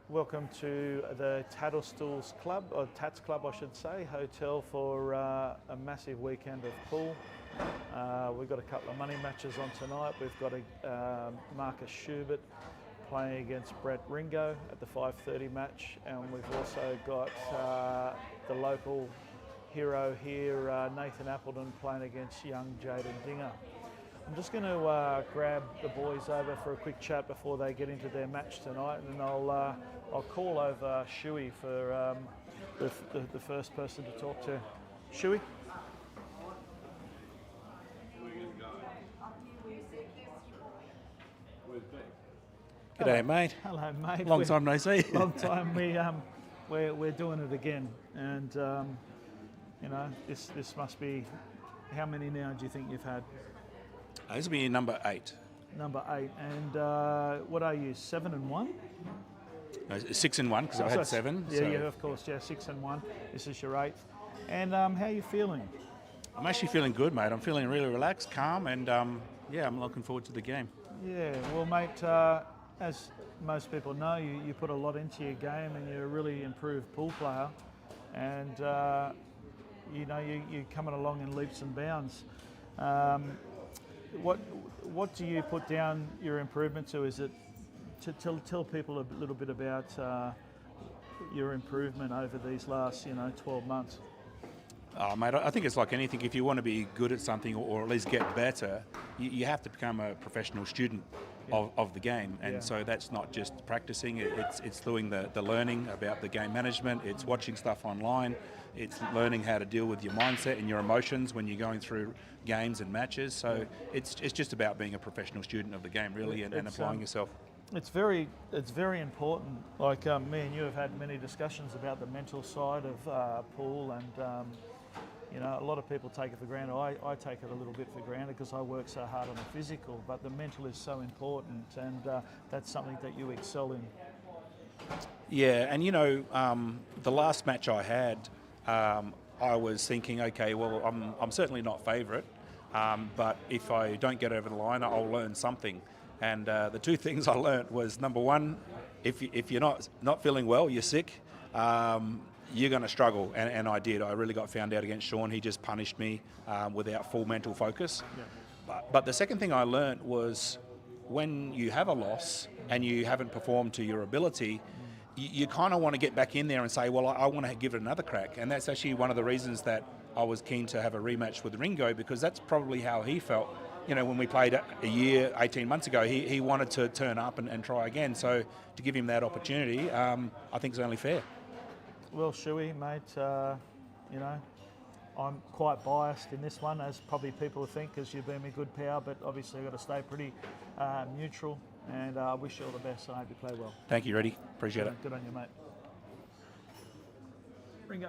Welcome to the Tatts Club, or Tatts Club I should say, hotel for a massive weekend of pool. We've got a couple of money matches on tonight. We've got Marcus Schubert playing against Ringo at the 5:30 match, and we've also got the local hero here, Nathan Appleton, playing against young Jaden Dinger. I'm just going to grab the boys over for a quick chat before they get into their match tonight, and then I'll call over Shuey for the first person to talk to. Shuey? G'day, mate. Hello, mate. Long time no see. Long time. We're doing it again, and you know, this must be, how many now do you think you've had? This will be number 8. Number 8, and what are you? 7 and 1? No, 6 and 1 because I had 7. Yeah, of course, 6 and 1. This is your 8th, and how are you feeling? I'm actually feeling good, mate. I'm feeling really relaxed, calm, and yeah, I'm looking forward to the game. Yeah, well, mate, as most people know, you put a lot into your game, and you're a really improved pool player, and you know you're coming along in leaps and bounds. What do you put down your improvement to? Is it to tell people a little bit about your improvement over these last 12 months? Mate, I think it's like anything. If you want to be good at something or at least get better, you have to become a professional student of the game. And so that's not just practicing, it's doing the learning about the game management, it's watching stuff online, it's learning how to deal with your mindset and your emotions when you're going through games and matches. So it's just about being a professional student of the game, really, and applying yourself. It's very important. Like me and you have had many discussions about the mental side of pool, and you know, a lot of people take it for granted. I take it a little bit for granted because I work so hard on the physical, but the mental is so important, and that's something that you excel in. Yeah, and you know, the last match I had, I was thinking, okay, well, I'm certainly not favourite, but if I don't get over the line, I'll learn something. And the two things I learnt was, number one, if you're not feeling well, you're sick, you're going to struggle, and I did. I really got found out against Sean. He just punished me without full mental focus. Yeah. But the second thing I learnt was, when you have a loss and you haven't performed to your ability, you kind of want to get back in there and say, well, I want to give it another crack. And that's actually one of the reasons that I was keen to have a rematch with Ringo, because that's probably how he felt. You know, when we played a year, 18 months ago, he wanted to turn up and try again. So to give him that opportunity, I think is only fair. Well, Shuey, mate, you know, I'm quite biased in this one, as probably people think, because you've been me good power, but obviously I've got to stay pretty neutral, and I wish you all the best. I hope you play well. Thank you, Reddy. Appreciate it. Good on you, mate. Ringo.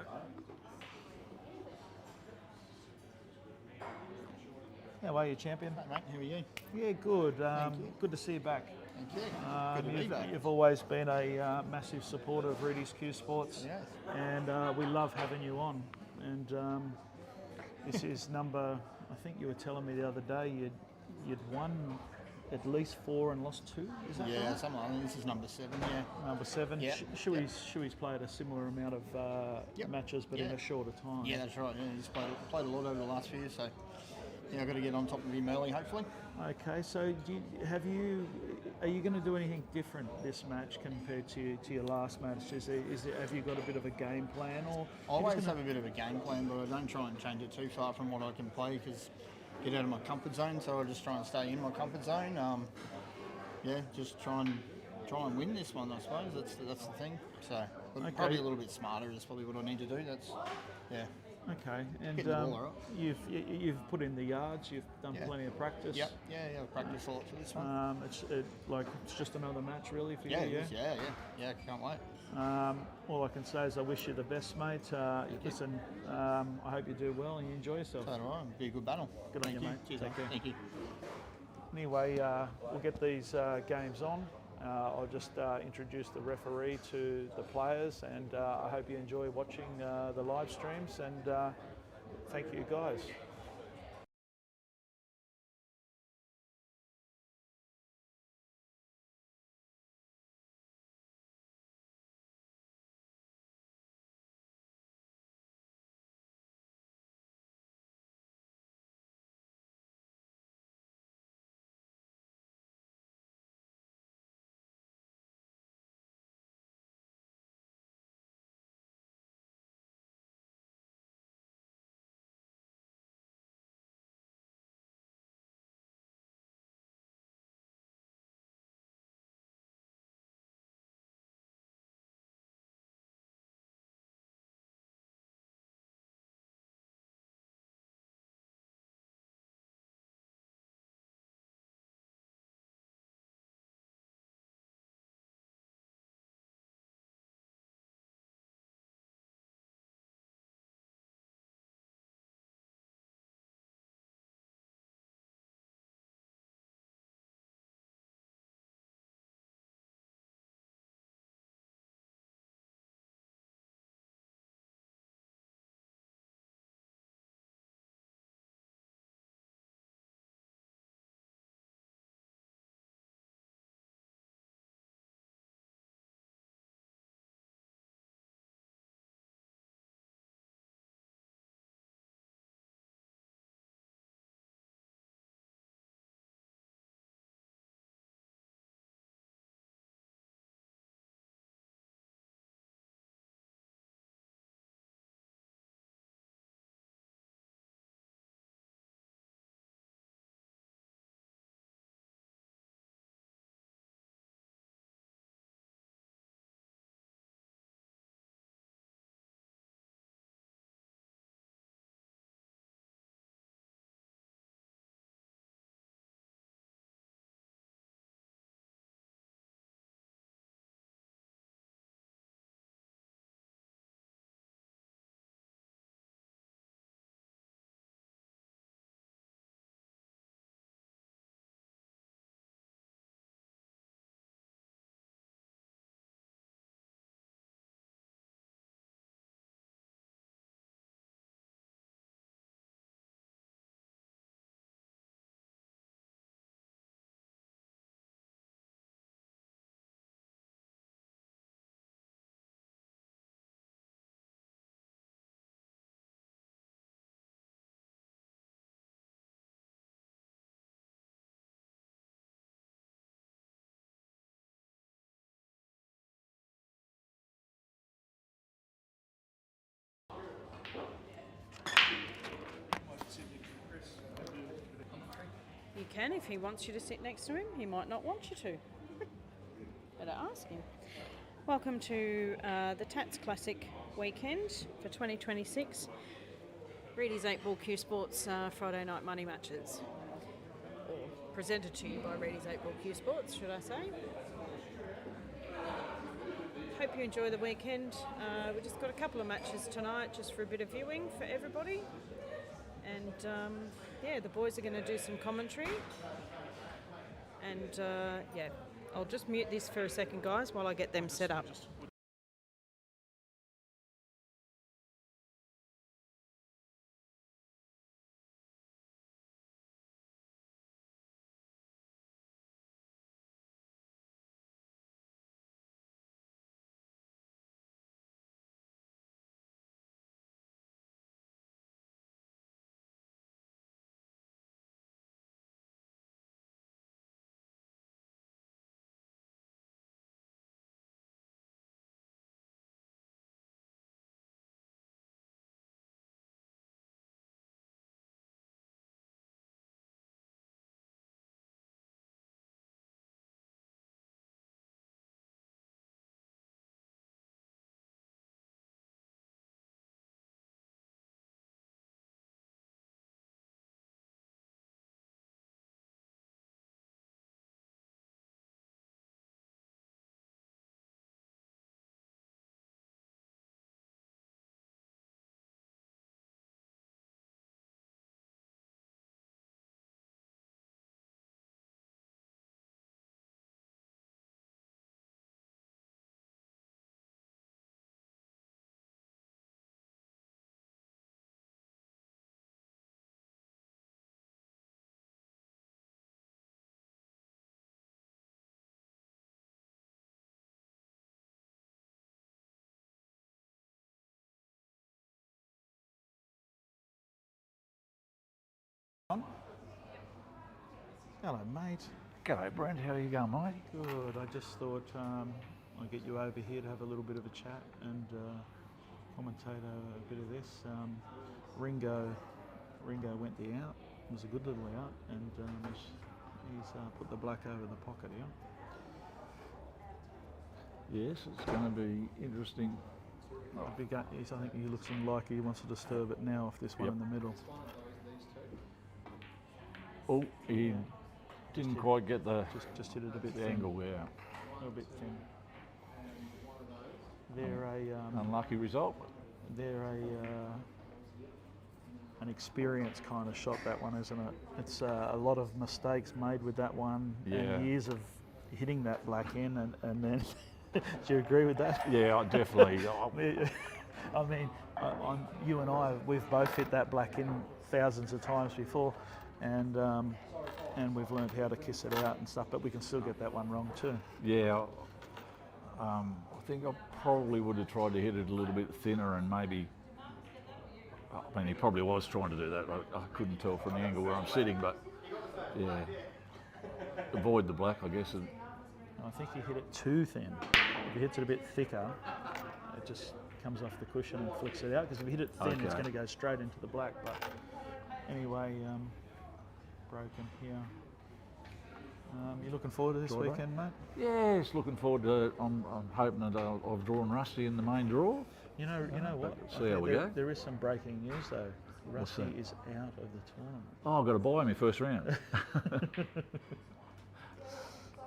How are you, champion? Hey, mate, how are you? Yeah, good. Thank you. Good to see you back. Thank you. Good to be back. You've always been a massive supporter of Rudy's Q Sports, Yes. and we love having you on. And this is number, I think you were telling me the other day, you'd won at least 4 and lost 2, is that right? Yeah, something like that. This is number 7, yeah. Number 7. Yeah. Shuey's played a similar amount of matches, but in a shorter time. Yeah, that's right. Yeah, he's played a lot over the last few years, so yeah, I've got to get on top of him early, hopefully. Okay, so are you going to do anything different this match compared to your last match? Have you got a bit of a game plan, or? I always have a bit of a game plan, but I don't try and change it too far from what I can play, because get out of my comfort zone. So I just try and stay in my comfort zone. Yeah, just try and win this one, I suppose. That's the thing. So probably a little bit smarter is probably what I need to do. Yeah. Okay, and the ball, right? you've put in the yards. You've done plenty of practice. Yeah. I've practiced a lot for this one. It's just another match, really, for you. Yeah. Can't wait. All I can say is I wish you the best, mate. Listen, I hope you do well and you enjoy yourself. So do I. It'll be a good battle. Good on you, mate. Cheers, Take care. Thank you. Anyway, we'll get these games on. I'll just introduce the referee to the players, and I hope you enjoy watching the live streams, and thank you guys. can if he wants you to sit next to him. He might not want you to. Better ask him. Welcome to the Tatts Classic weekend for 2026. Reedy's 8-Ball Q Sports Friday night money matches. Or presented to you by Reedy's 8-Ball Q Sports, should I say. Hope you enjoy the weekend. We've just got a couple of matches tonight just for a bit of viewing for everybody. And yeah, the boys are going to do some commentary. And yeah, I'll just mute this for a second, guys, while I get them set up. Hello, mate. G'day, Brent. How are you going, mate? Good. I just thought I'd get you over here to have a little bit of a chat and commentate a bit of this. Ringo went the out. It was a good little out, and he's put the black over the pocket here. Yes, it's going to be interesting. I think he looks like he wants to disturb it now off this one in the middle. Oh, he didn't quite get the Just hit it a bit the thin. angle, yeah. A little bit thin. They're Unlucky result. an experienced kind of shot, that one, isn't it? It's a lot of mistakes made with that one, Yeah. and years of hitting that black in, and then do you agree with that? Yeah, definitely. I mean, you and I, we've both hit that black in thousands of times before, and we've learned how to kiss it out and stuff, but we can still get that one wrong too. Yeah, I think I probably would have tried to hit it a little bit thinner and maybe. I mean, he probably was trying to do that. I couldn't tell from the angle where I'm sitting, but yeah, avoid the black, I guess. I think he hit it too thin. If he hits it a bit thicker, it just comes off the cushion and flicks it out, because if you hit it thin, it's going to go straight into the black. But anyway, broken here. You looking forward to this weekend, mate? Yes, looking forward to it. I'm hoping that I've drawn Rusty in the main draw. You know what? See how we go. There is some breaking news though. Rusty is out of the tournament. Oh, I've got to buy him in first round.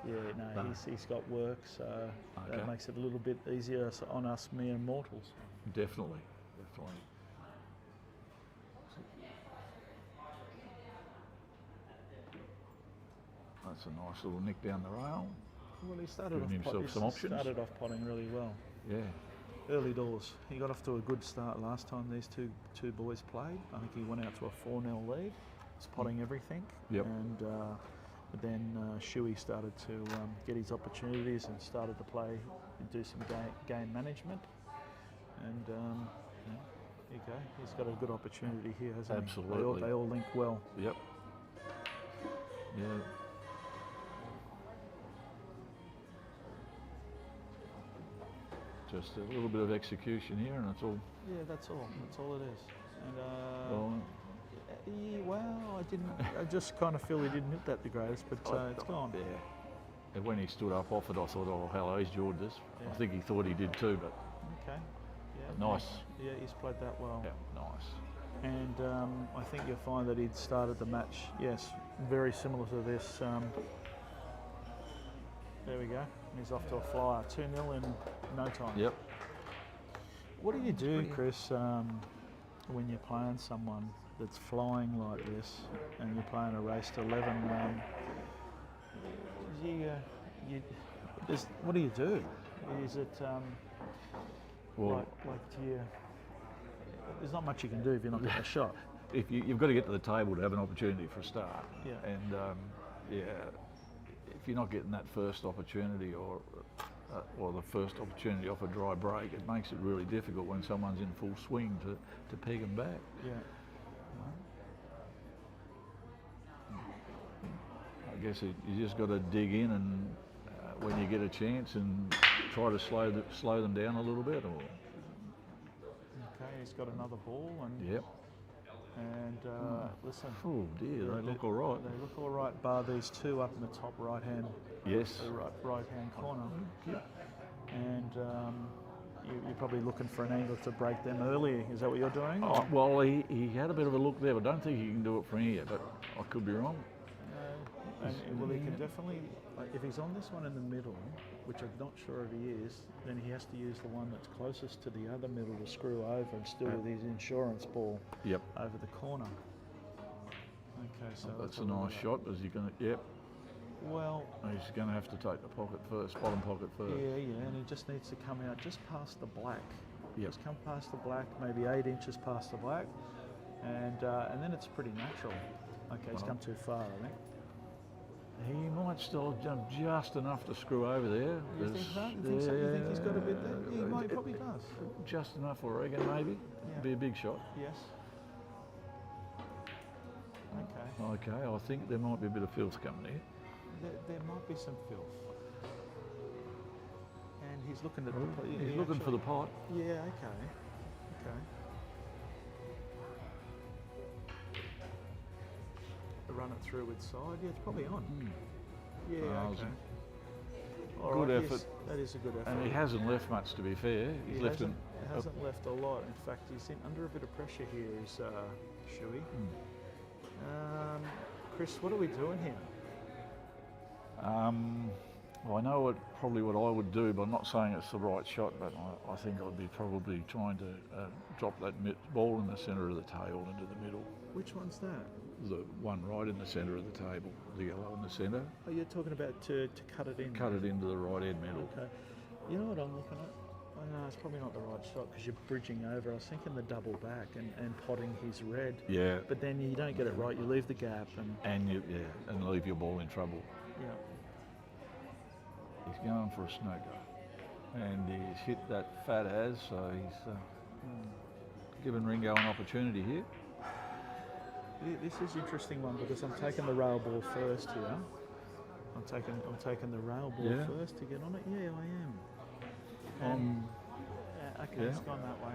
Yeah, no, he's got work, so that makes it a little bit easier on us mere mortals. Definitely. That's a nice little nick down the rail. Well, he started Giving himself some options. Started off potting really well. Yeah. Early doors. He got off to a good start last time these two boys played. I think he went out to a 4-0 lead. Was potting everything. Yep. And then Shuey started to get his opportunities and started to play and do some game management. And yeah, there you go. He's got a good opportunity here, hasn't he? Absolutely. They all link well. Yep. Yeah. Just a little bit of execution here, and that's all. Yeah, that's all. That's all it is. And Well, Well, I didn't. I just kind of feel he didn't hit that the greatest, but it's gone. Yeah. And when he stood up off it, I thought, oh, hello, he's George this. Yeah. I think he thought he did too, but Okay. Yeah. nice. Yeah, he's played that well. Yeah, nice. And I think you'll find that he'd started the match, yes, very similar to this. There we go. He's off to a flyer. 2-0 in no time. Yep. What do you do, Chris, when you're playing someone that's flying like this and you're playing a race to 11? What do you do? Is it Well, do you? There's not much you can do if you're not getting a shot. if you've got to get to the table to have an opportunity for a start. Yeah. And if you're not getting that first opportunity or the first opportunity off a dry break, it makes it really difficult when someone's in full swing to peg them back. Yeah. I guess you just got to dig in and when you get a chance and try to slow them down a little bit. Or Okay, he's got another ball and. yep. And listen. Oh dear, they look all right. They look all right, bar these two up in the top right-hand, Yes. the right-hand corner. Yep. And you're probably looking for an angle to break them early. Is that what you're doing? Oh, well, he had a bit of a look there, but I don't think he can do it from here. But I could be wrong. And well, he can definitely. If he's on this one in the middle, which I'm not sure if he is, then he has to use the one that's closest to the other middle to screw over and still with his insurance ball Yep. over the corner. Okay, so That's a what we've nice got. shot. Is he going to? Yep. Well, He's going to have to take the pocket first, bottom pocket first. yeah, and he just needs to come out just past the black. Yep. Just come past the black, maybe 8 inches past the black, and then it's pretty natural. Okay, he's come too far, I think. He might still jump just enough to screw over there. You think so? You think so? You think he's got a bit there? He probably does. Just enough, I reckon, maybe. Yeah. Be a big shot. Yes. Okay. Okay, I think there might be a bit of filth coming there. There might be some filth. And he's looking at the. He's looking for the pot. Yeah. Okay. Run it through with side. Yeah, it's probably on. Yeah. Okay. All Good right, effort. yes, that is a good effort. And he hasn't left much, to be fair. He He's left hasn't left a lot. In fact, he's under a bit of pressure here. Is Shuey. Chris, what are we doing here? Well, I know probably what I would do, but I'm not saying it's the right shot, but I think I'd be probably trying to drop that ball in the centre of the table into the middle. Which one's that? The one right in the centre of the table, the yellow in the centre. Oh, you're talking about to cut it in? Cut it into the right end middle. Okay. You know what I'm looking at? Oh, no, it's probably not the right shot because you're bridging over. I was thinking the double back and potting his red. Yeah. But then you don't get it right. You leave the gap And leave your ball in trouble. yeah. He's going for a snooker, and he's hit that fat as, so he's given Ringo an opportunity here. This is an interesting one because I'm taking the rail ball first here. I'm taking the rail ball first to get on it. Yeah, I am. Okay, it's gone that way.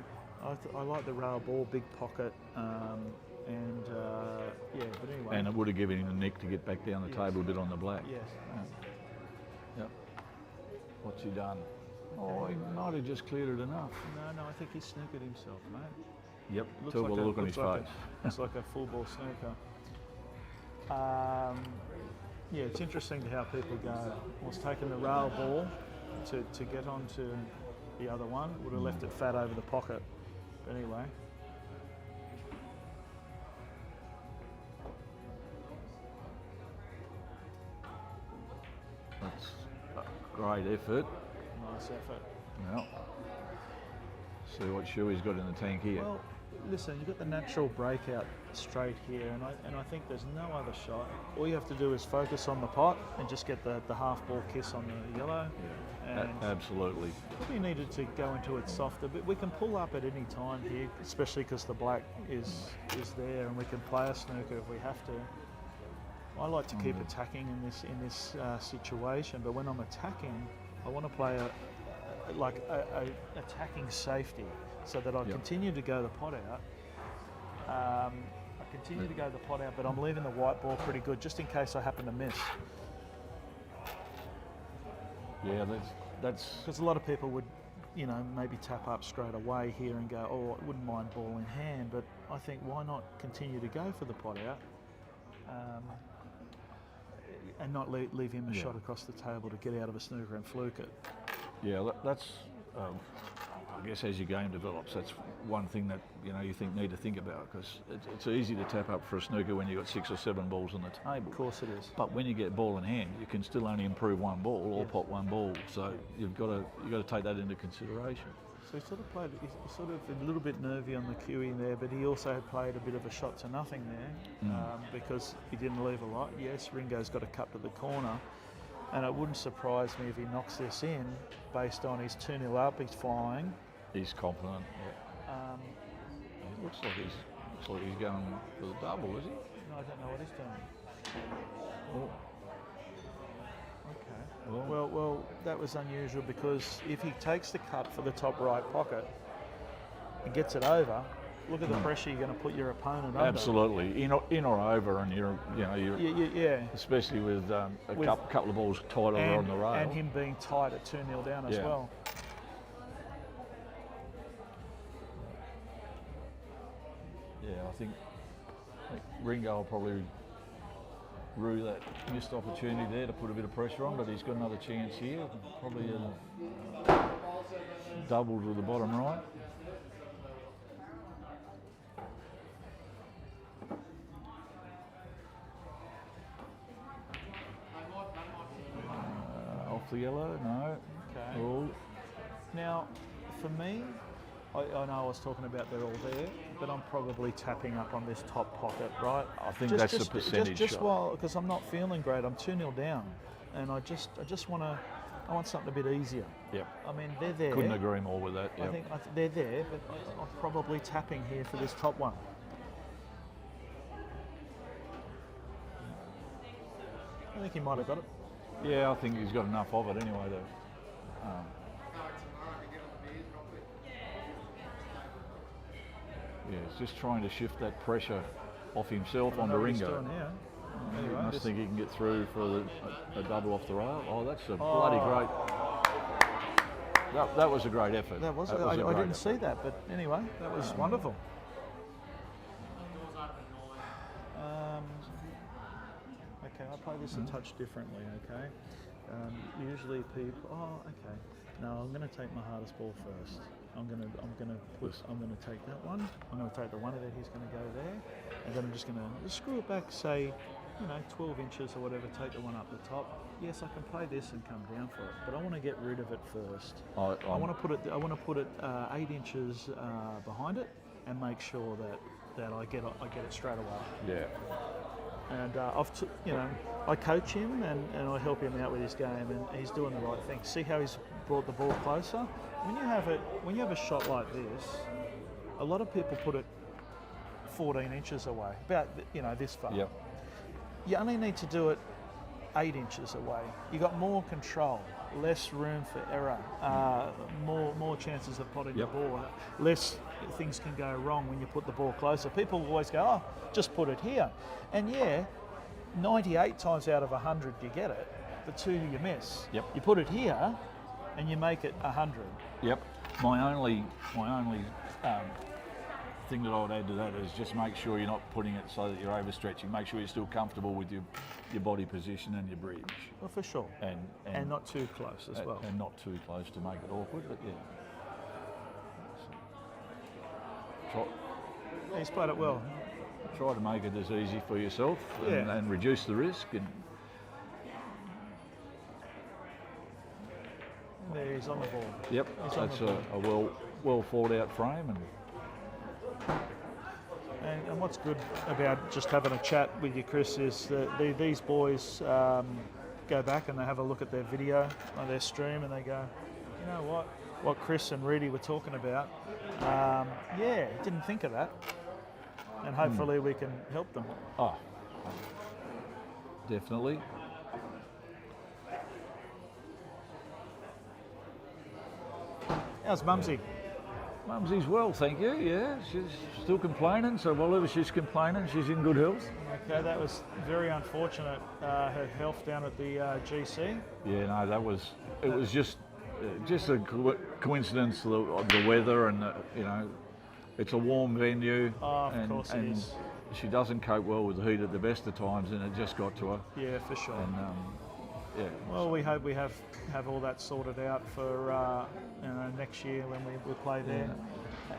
I like the rail ball, big pocket, but anyway. And it would have given him the nick to get back down the table a bit on the black. Yes. Yep. What's he done? Oh, he might have just cleared it enough. No, I think he snookered himself, mate. Yep. Looks Tell by like the look on his face. It's like a full ball snooker. It's interesting how people go. I was taking the rail ball to get onto the other one. Would have left it fat over the pocket. But anyway. That's a great effort. Nice effort. Well, see what Shuey's got in the tank here. Well, listen, you've got the natural breakout straight here, and I think there's no other shot. All you have to do is focus on the pot and just get the half ball kiss on the yellow. And Absolutely. probably needed to go into it softer, but we can pull up at any time here, especially because the black is there, and we can play a snooker if we have to. I like to keep attacking in this situation, but when I'm attacking, I want to play a attacking safety, so that I continue to go the pot out. I continue to go the pot out, but I'm leaving the white ball pretty good, just in case I happen to miss. Yeah, that's Because a lot of people would, you know, maybe tap up straight away here and go, oh, I wouldn't mind ball in hand, but I think why not continue to go for the pot out and not leave him a shot across the table to get out of a snooker and fluke it. Yeah, that's. I guess as your game develops, that's one thing that you need to think about, because it's easy to tap up for a snooker when you've got 6 or 7 balls on the table. Of course it is. But when you get ball in hand, you can still only improve one ball or pot one ball. So you've got to take that into consideration. So he sort of played. He's sort of a little bit nervy on the cueing there, but he also played a bit of a shot to nothing there because he didn't leave a lot. Yes, Ringo's got a cut to the corner. And it wouldn't surprise me if he knocks this in based on his 2-0 up, he's flying. He's confident. Yeah. It looks like he's going for the double, is he? No, I don't know what he's doing. Oh. Okay. Well, that was unusual, because if he takes the cut for the top right pocket and gets it over, look at the pressure you're going to put your opponent under. Absolutely, in or over, and you're especially with a couple of balls tight over on the rail, and him being tight at 2-0 down as well. Yeah, I think Ringo will probably rue that missed opportunity there to put a bit of pressure on, but he's got another chance here. Probably a double to the bottom right. Off the yellow, no. Okay. All. Now, for me, I know I was talking about they're all there, but I'm probably tapping up on this top pocket, right? I think that's the percentage Just shot. while, because I'm not feeling great, I'm 2-0 down, and I just want something a bit easier. Yep. I mean, they're there. Couldn't agree more with that. I Yep. think they're there, but I'm probably tapping here for this top one. I think he might have got it. Yeah, I think he's got enough of it anyway, though. Yeah, he's just trying to shift that pressure off himself onto Ringo. He must think he can get through for a double off the rail. Oh, that's a bloody great. That was a great effort. That was. I didn't see that, but anyway, that was wonderful. Okay, I play this a touch differently. Okay, usually people. Oh, okay. No, I'm going to take my hardest ball first. I'm going to take that one. I'm going to take the one that he's going to go there, and then I'm just going to screw it back, say, 12 inches or whatever. Take the one up the top. Yes, I can play this and come down for it, but I want to get rid of it first. I want to put it 8 inches behind it, and make sure that I get it straight away. Yeah. And I coach him and I help him out with his game, and he's doing the right thing. See how he's brought the ball closer? When you have a shot like this, a lot of people put it 14 inches away, about this far. Yep. You only need to do it 8 inches away. You got more control, less room for error, more chances of potting the ball. Less things can go wrong when you put the ball closer. People always go, oh, just put it here. And 98 times out of 100 you get it. The 2 you miss. Yep. You put it here and you make it 100. Yep. My only thing that I would add to that is just make sure you're not putting it so that you're overstretching. Make sure you're still comfortable with your body position and your bridge. Well, for sure. And not too close as well. And not too close to make it awkward, but He's played it well. Try to make it as easy for yourself and reduce the risk. And there he's on the ball. Yep, that's a well thought out frame. And what's good about just having a chat with you, Chris, is that these boys go back and they have a look at their video on their stream and they go, you know what Chris and Rudy were talking about, didn't think of that. And hopefully we can help them. Oh, definitely. How's Mumsy? Mumsy's well, thank you. Yeah, she's still complaining. So whatever she's complaining, she's in good health. Okay, that was very unfortunate. Her health down at the GC. Yeah, no, that was. It was just a coincidence. The weather and it's a warm venue. Oh, of course it is. She doesn't cope well with the heat at the best of times, and it just got to her. Yeah, for sure. And yeah. Well, we hope we have all that sorted out for next year when we play there.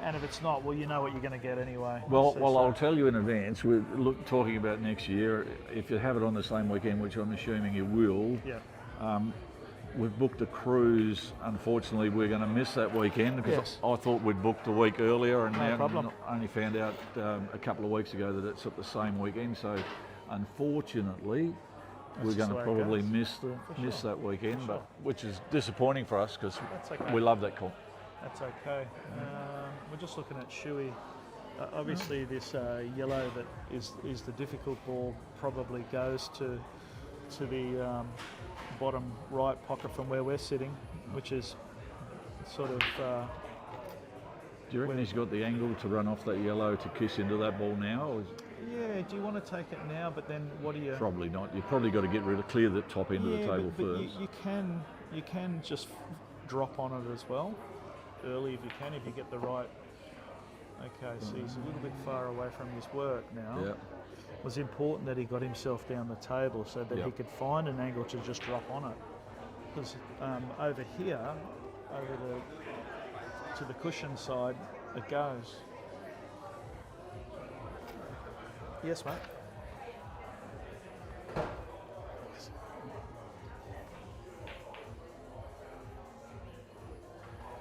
And if it's not, well, you know what you're going to get anyway. Well, I'll tell you in advance. We're talking about next year. If you have it on the same weekend, which I'm assuming you will. Yeah. We've booked a cruise. Unfortunately, we're going to miss that weekend because Yes. I thought we'd booked a week earlier, and No now problem. only found out a couple of weeks ago that it's at the same weekend. So, unfortunately, we're just going the to way it probably goes. miss that weekend, For but which is disappointing for us because That's okay. we love that comp. That's okay. We're just looking at Shuey. Obviously, this yellow that is the difficult ball probably goes to the bottom right pocket from where we're sitting, which is sort of. Do you reckon he's got the angle to run off that yellow to kiss into that ball now? Or Yeah. Do you want to take it now? But then what do you? probably not. You've probably got to clear the top end of the table but first. you can just drop on it as well, early if you can, if you get the right. Okay, so he's a little bit far away from his work now. Yeah. It was important that he got himself down the table so that he Yep. could find an angle to just drop on it. Because over here, to the cushion side, it goes. Yes, mate.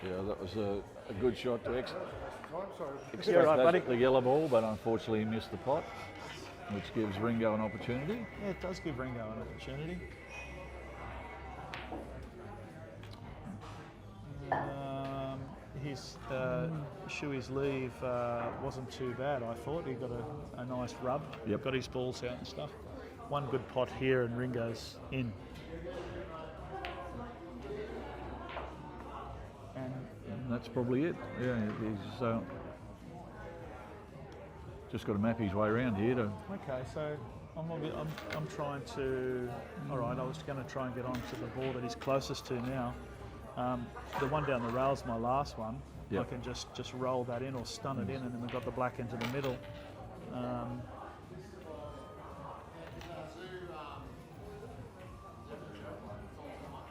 Yeah, that was a good shot to extract You're right, buddy. the yellow ball, but unfortunately he missed the pot, which gives Ringo an opportunity. Yeah, it does give Ringo an opportunity. His Shuey's leave wasn't too bad, I thought. He got a nice rub, Yep. got his balls out and stuff. One good pot here and Ringo's in. And And that's probably it. Yeah, he's just got to map his way around here to. okay, so I'm trying to. All right, I was going to try and get onto the ball that he's closest to now. The one down the rail's my last one. Yep. I can just roll that in or stun it in, and then we've got the black into the middle.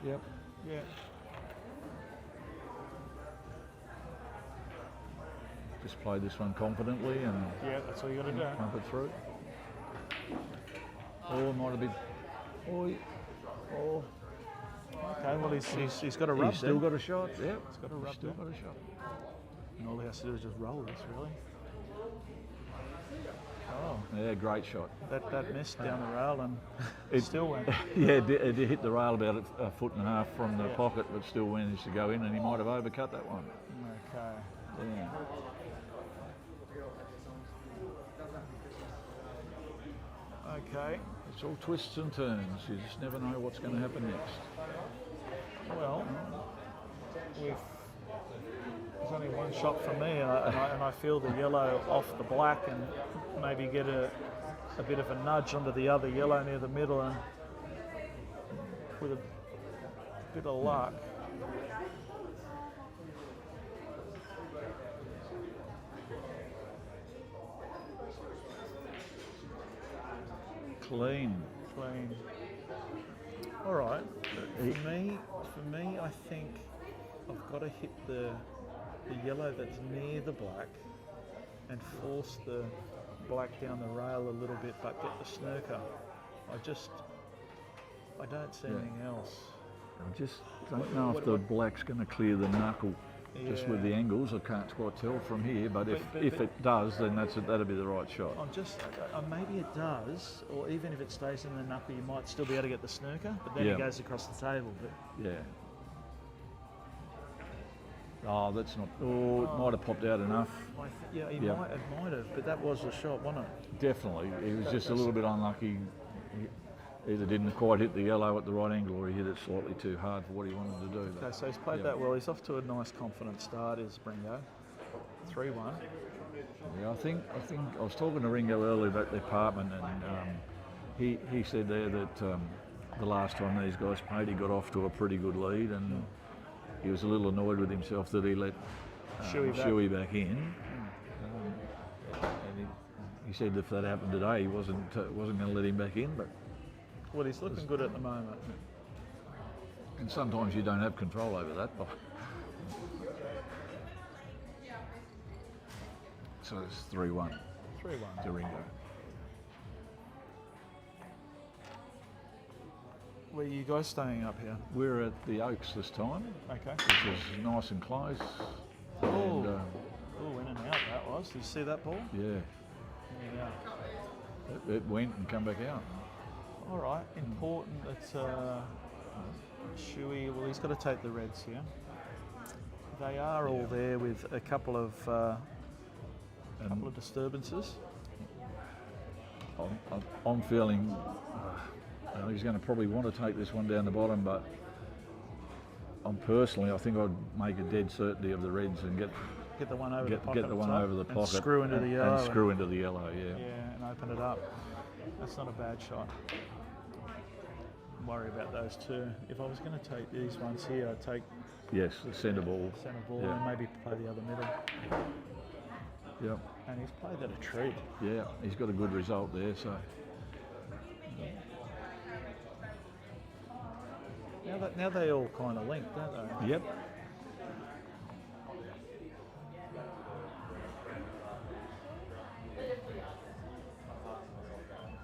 Yep. Yeah. Just play this one confidently and Yeah, that's all you got to do. pump it through. Or it might have been. Oh, Okay, well he's got a rub. he's still then. got a shot. Yep. He's got a rub. Still there. got a shot. And all he has to do is just roll this, really. Oh, Yeah, great shot. that missed down the rail and It- still went. Yeah, it hit the rail about a foot and a half from the Yeah. pocket, but still managed to go in, and he might have overcut that one. Okay. Yeah. Okay. It's all twists and turns. You just never know what's going to happen next. Well, there's only one shot from me, and I feel the yellow off the black and maybe get a bit of a nudge onto the other yellow near the middle, and with a bit of luck. Clean. Clean. All right. For me, I think I've got to hit the yellow that's near the black and force the black down the rail a little bit, but get the snooker. I don't see Yeah. anything else. I just don't know if the black's going to clear the knuckle. Just with Yeah. the angles, I can't quite tell from here. But if But- it does, then that'll be the right shot. I'm just, maybe it does, or even if it stays in the knuckle, you might still be able to get the snooker, but then Yeah. it goes across the table. But Yeah. Oh, that's not. Oh, it might have popped out enough. yeah, it Yeah. might have, but that was the shot, wasn't it? Definitely. He was just a little bit unlucky. He either didn't quite hit the yellow at the right angle, or he hit it slightly too hard for what he wanted to do. Okay, so he's played Yeah. that well. He's off to a nice, confident start, is Ringo. 3-1. Yeah, I think I was talking to Ringo earlier about the apartment, and he said there that the last time these guys played, he got off to a pretty good lead, and he was a little annoyed with himself that he let Shuey back in. And he said if that happened today, he wasn't going to let him back in. But Well, he's looking good at the moment. and sometimes you don't have control over that. So it's 3-1 3-1. to Ringo. Where are you guys staying up here? We're at the Oaks this time, Okay. which is nice and close. Oh, And, in and out that was. Did you see that ball? yeah, Yeah. it went and come back out. All right. Important that Shuey. Well, he's got to take the Reds here. They are all there with a couple of disturbances. I'm feeling he's going to probably want to take this one down the bottom, but I think I'd make a dead certainty of the Reds and get the one over the pocket. Get the one over the pocket. Screw into the yellow. And screw into the yellow, yeah. Yeah, and open it up. That's not a bad shot. Worry about those two. If I was going to take these ones here, I'd take Yes, the centre ball. Yeah. and maybe play the other middle. Yep. And he's played that a treat. Yeah, he's got a good result there, so. Now they all kind of link, don't they? Yep.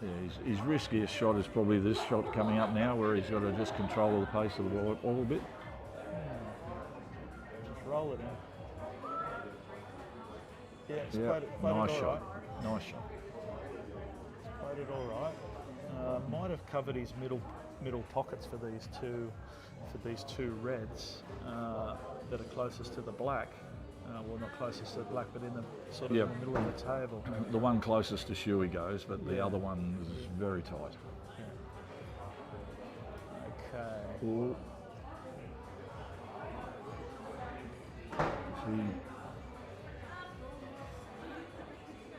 Yeah, his riskiest shot is probably this shot coming up now, where he's got to just control the pace of the ball a little bit. Just roll it in. Yeah, it's played it nice all shot. right. Nice shot. It's played it all right. Might have covered his middle pockets for these two Reds that are closest to the black. Well, not closest to the black, but in the sort of in the middle of the table. The one closest to Shuey goes, but the other one is very tight. Okay. Ooh. See,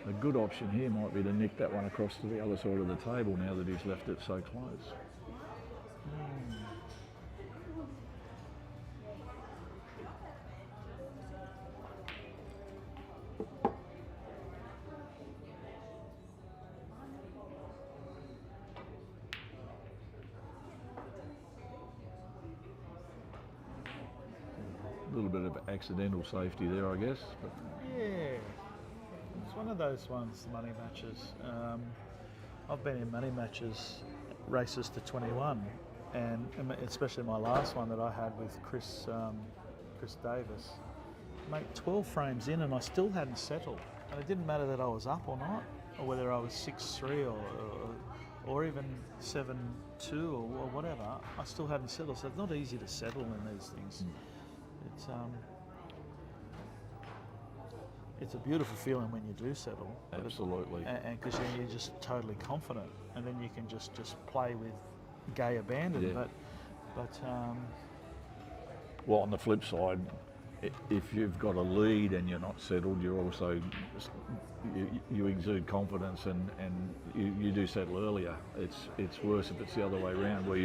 a good option here might be to nick that one across to the other side of the table now that he's left it so close. A little bit of accidental safety there, I guess. But Yeah. It's one of those ones, the money matches. I've been in money matches, races to 21, and especially my last one that I had with Chris Davis. Mate, 12 frames in and I still hadn't settled. And it didn't matter that I was up or not, or whether I was 6-3 or even 7-2 or whatever. I still hadn't settled, so it's not easy to settle in these things. It's a beautiful feeling when you do settle. absolutely. And because then you're just totally confident, and then you can just play with gay abandon. Yeah. But Well, on the flip side, if you've got a lead and you're not settled, you're also you exude confidence and you do settle earlier. It's worse if it's the other way around, where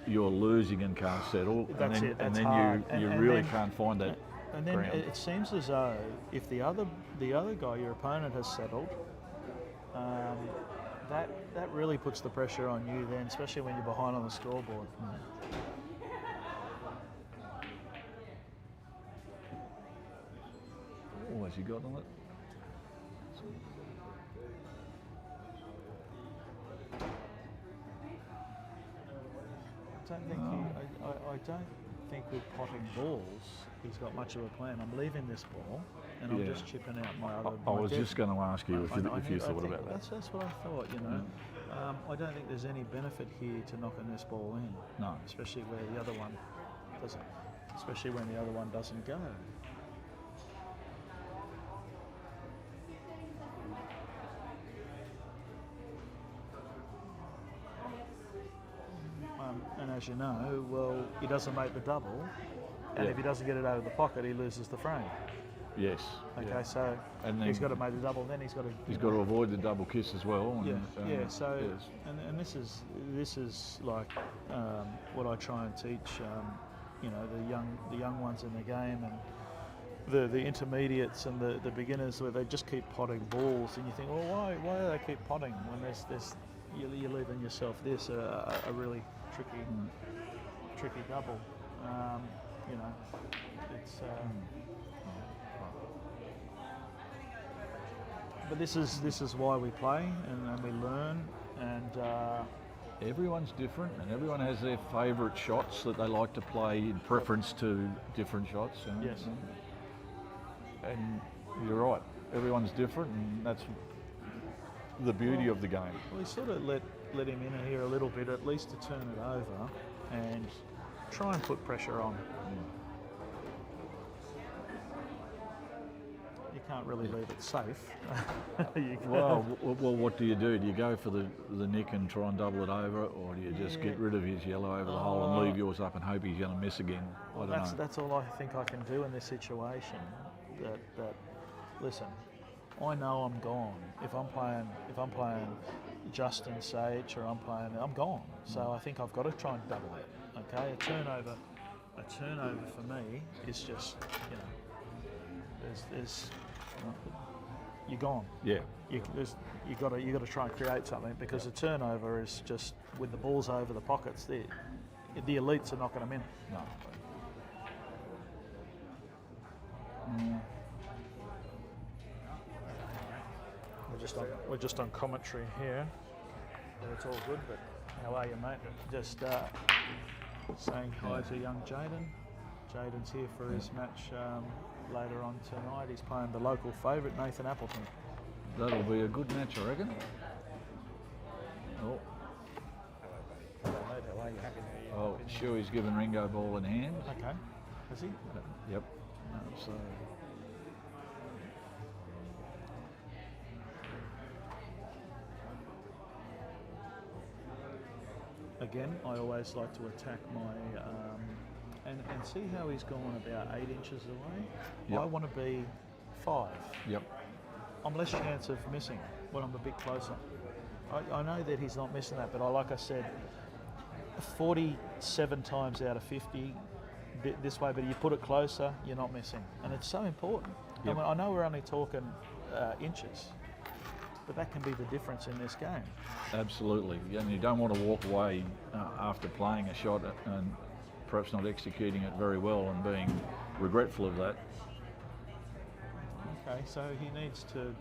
you're losing and can't settle, That's and it, then, that's and hard. then you And really then- can't find that and then ground. it seems as though if the other guy, your opponent, has settled, that really puts the pressure on you then, especially when you're behind on the scoreboard. Oh, has he got on it? I don't think with potting balls he's got much of a plan. I'm leaving this ball and I'm Yeah. just chipping out my other. I my was dead- just going to ask you if you I thought think about that. That's what I thought. I don't think there's any benefit here to knocking this ball in. No. Especially where the other one doesn't. Especially when the other one doesn't go. And as you know, well, he doesn't make the double, and Yeah. if he doesn't get it out of the pocket, he loses the frame. Yes. Okay, yeah. so And then he's got to make the double. Then he's got to. He's got to avoid the double kiss as well. And, Yeah. So yes. and this is like what I try and teach. The young ones in the game and the intermediates and the beginners, where they just keep potting balls, and you think, well, why do they keep potting when there's you're leaving yourself this a really tricky double. It's. But this is why we play and we learn, and Everyone's different, and everyone has their favourite shots that they like to play in preference to different shots. yes, And you're right, everyone's different, and that's the beauty of the game. we sort of let him in here a little bit, at least to turn it over and try and put pressure on. You can't really leave it safe. Well, what do? Do you go for the nick and try and double it over, or do you just get rid of his yellow over the hole and leave yours up and hope he's going to miss again? I don't know. That's all I think I can do in this situation. That listen, I know I'm gone. If I'm playing Justin Sage or I'm gone. So I think I've got to try and double it. Okay, a turnover for me is just, there's you're gone. Yeah. You got to try and create something, because a turnover is just with the balls over the pockets. The elites are not going to win. No. We're just on commentary here. It's all good, but how are you, mate? Just saying hi to young Jaden. Jaden's here for his match later on tonight. He's playing the local favourite, Nathan Appleton. That'll be a good match, I reckon. Oh. Hello, mate. How are you? Happy New Year. Oh, sure, he's given Ringo ball in hand. Okay. Has he? Yep. So. Again, I always like to attack my and see how he's gone about 8 inches away. Yep. I want to be 5. Yep. I'm less chance of missing when I'm a bit closer. I know that he's not missing that, but like I said, 47 times out of 50 this way, but you put it closer, you're not missing. And it's so important. Yep. I know we're only talking inches, but that can be the difference in this game. Absolutely. And you don't want to walk away after playing a shot and perhaps not executing it very well and being regretful of that. Okay, so he needs to.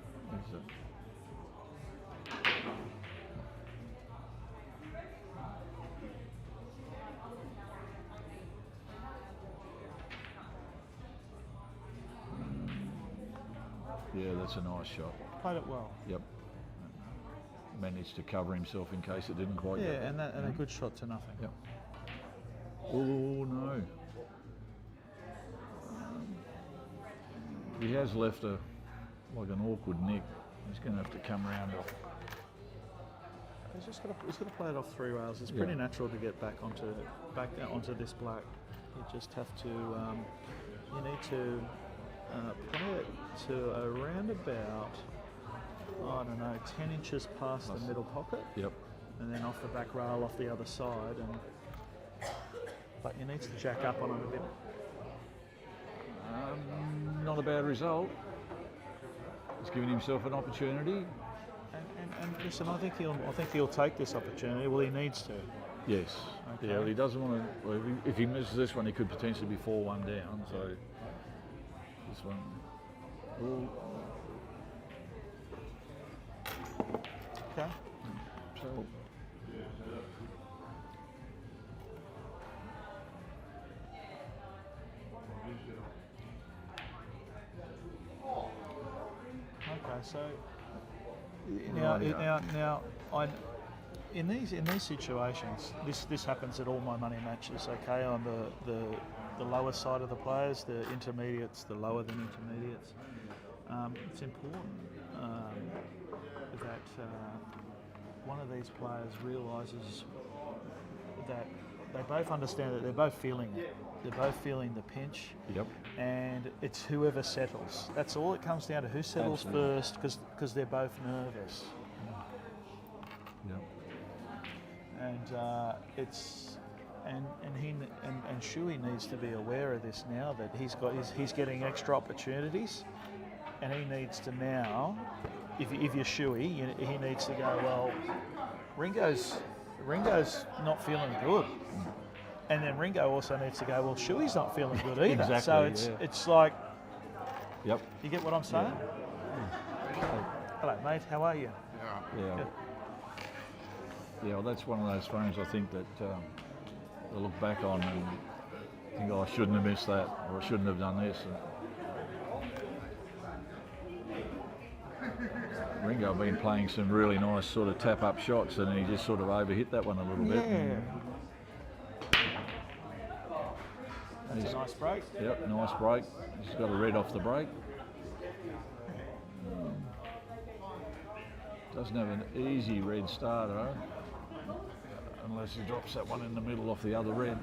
Yeah, that's a nice shot. Played it well. Yep. Managed to cover himself in case it didn't quite get Yeah, and a good shot to nothing. Yep. Oh no. He has left an awkward nick. He's going to have to come round off. He's got to play it off 3 rails. It's pretty natural to get back onto this black. You just have to. You need to play it to around about, I don't know, 10 inches past the middle pocket. Yep. And then off the back rail off the other side. But you need to jack up on it a bit. Not a bad result. He's given himself an opportunity. And listen, I think he'll take this opportunity. Well, he needs to. Yes. Okay. Yeah, well, he doesn't want to. Well, if he misses this one, he could potentially be 4-1 down. So this one. Ooh. Okay. So. Okay, so now in these situations, this happens at all my money matches. Okay, on the lower side of the players, the intermediates, the lower than intermediates. It's important that one of these players realises that they both understand that they're both feeling it. They're both feeling the pinch. Yep. And it's whoever settles. That's all it comes down to. Who settles Absolutely. first? Because they're both nervous. Yep. And it's and Shuey needs to be aware of this now, that he's getting extra opportunities, and he needs to now. If you're Shuey, he needs to go, well, Ringo's not feeling good. And then Ringo also needs to go, well, Shuey's not feeling good either. Exactly, So yeah. it's like, Yep. you get what I'm saying? Hello, mate, how are you? Yeah. Good. Yeah, well, that's one of those phones I think that I look back on and think, oh, I shouldn't have missed that, or I shouldn't have done this. And Ringo been playing some really nice sort of tap-up shots, and he just sort of overhit that one a little bit. Yeah. That's a nice break. Yep, nice break. He's got a red off the break. Doesn't have an easy red start, though, unless he drops that one in the middle off the other red.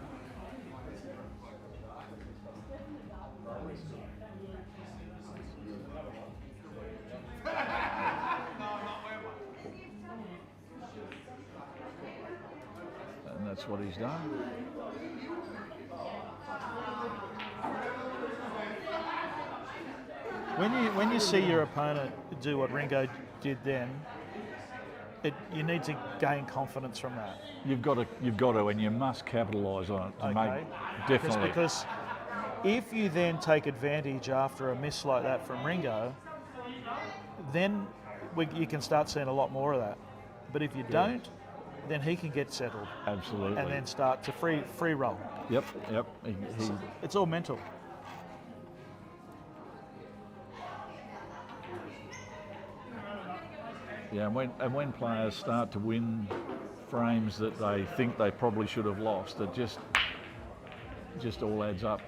And that's what he's done. When you see your opponent do what Ringo did then, you need to gain confidence from that. You've got to, and you must capitalise on it to make definitely. Because if you then take advantage after a miss like that from Ringo, then you can start seeing a lot more of that. But if you don't, then he can get settled. Absolutely. And then start to free roll. Yep. It's all mental. Yeah, and when players start to win frames that they think they probably should have lost, it just all adds up.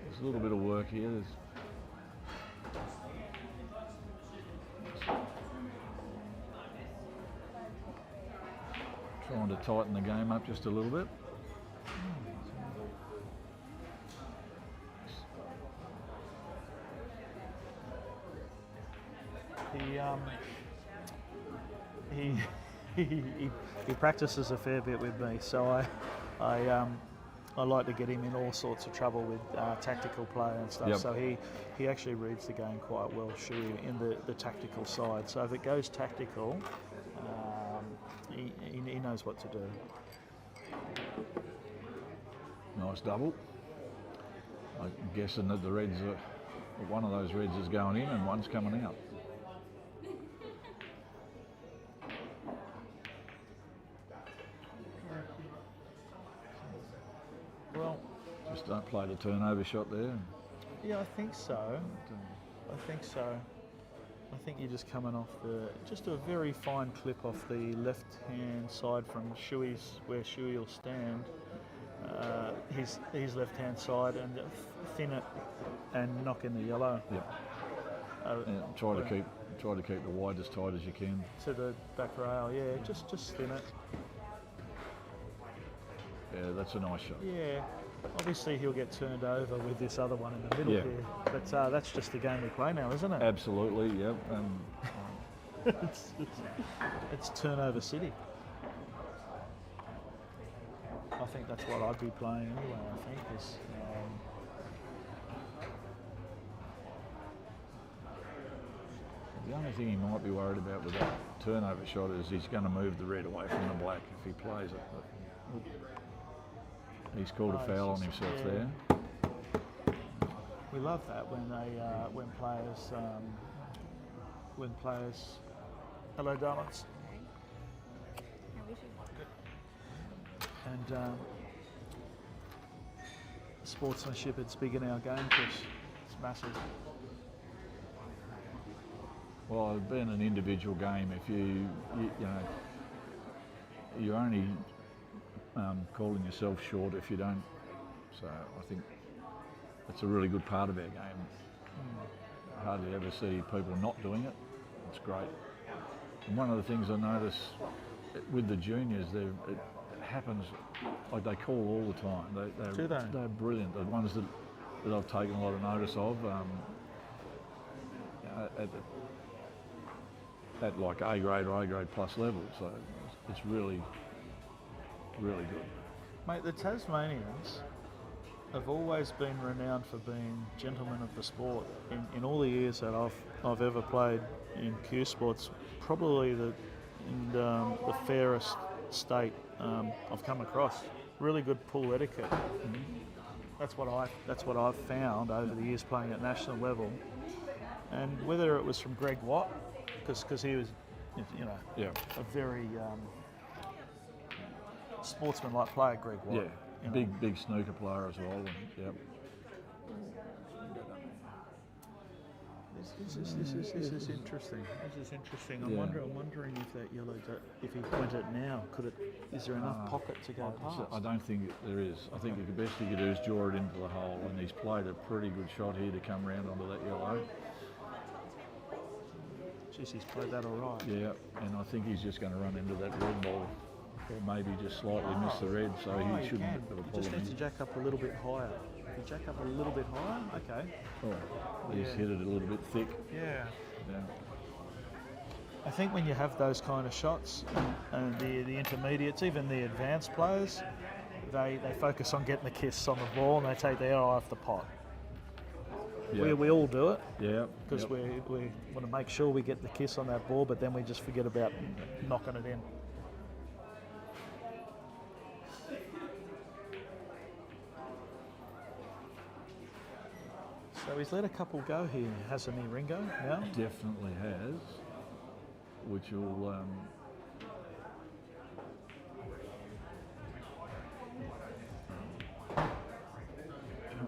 There's a little bit of work here. Trying to tighten the game up just a little bit. He practices a fair bit with me, so I like to get him in all sorts of trouble with tactical play and stuff. Yep. So he actually reads the game quite well, Shuey, in the tactical side. So if it goes tactical, he knows what to do. Nice double. I'm guessing that the reds are, one of those reds is going in and one's coming out. Well, just don't play the turnover shot there. yeah, I think so. I think you're just coming off just a very fine clip off the left-hand side from Shuey's, where Shuey will stand. His left-hand side, and thin it and knock in the yellow. Yep. Try to keep the wide as tight as you can. To the back rail, yeah. Just thin it. Yeah, that's a nice shot. Yeah. Obviously he'll get turned over with this other one in the middle Yeah. here, but that's just the game we play now, isn't it? Absolutely, yep. It's turnover city. I think that's what I'd be playing anyway. I think is. The only thing he might be worried about with that turnover shot is he's going to move the red away from the black if he plays it. But he's called a foul on himself there. We love that when players. Hello, darlings. And sportsmanship, it's big in our game, Chris. It's massive. Well, it'd been an individual game. If you're only calling yourself short if you don't. So I think that's a really good part of our game. hardly ever see people not doing it. It's great. And one of the things I notice with the juniors, it happens, like they call all the time. Do they? They're brilliant. The ones that I've taken a lot of notice of at like A grade or A grade plus level. So it's really, really good. Mate, the Tasmanians have always been renowned for being gentlemen of the sport. In all the years that I've ever played in Q Sports, probably the fairest state I've come across. Really good pool etiquette. That's what I've found over the years playing at national level. And whether it was from Greg Watt, because he was, a very sportsman-like player, Greg Watt. Yeah, big snooker player as well. And, yep. This is interesting. This is interesting. I'm wondering if that yellow, if he went it now, is there enough pocket to go past? I don't think there is. I think the best he could do is draw it into the hole, and he's played a pretty good shot here to come round onto that yellow. Jeez, he's played that all right. Yeah, and I think he's just going to run into that red ball, or maybe just slightly miss the red, so he shouldn't have a problem. He just needs to jack up a little bit higher. If you jack up a little bit higher, okay. Oh, he's hit it a little bit thick. Yeah. Yeah. I think when you have those kind of shots, and the intermediates, even the advanced players, they focus on getting the kiss on the ball and they take their eye off the pot. Yeah. We all do it. Yeah. Because we want to make sure we get the kiss on that ball, but then we just forget about knocking it in. So he's let a couple go here, hasn't he, Ringo? Now? Definitely has, which will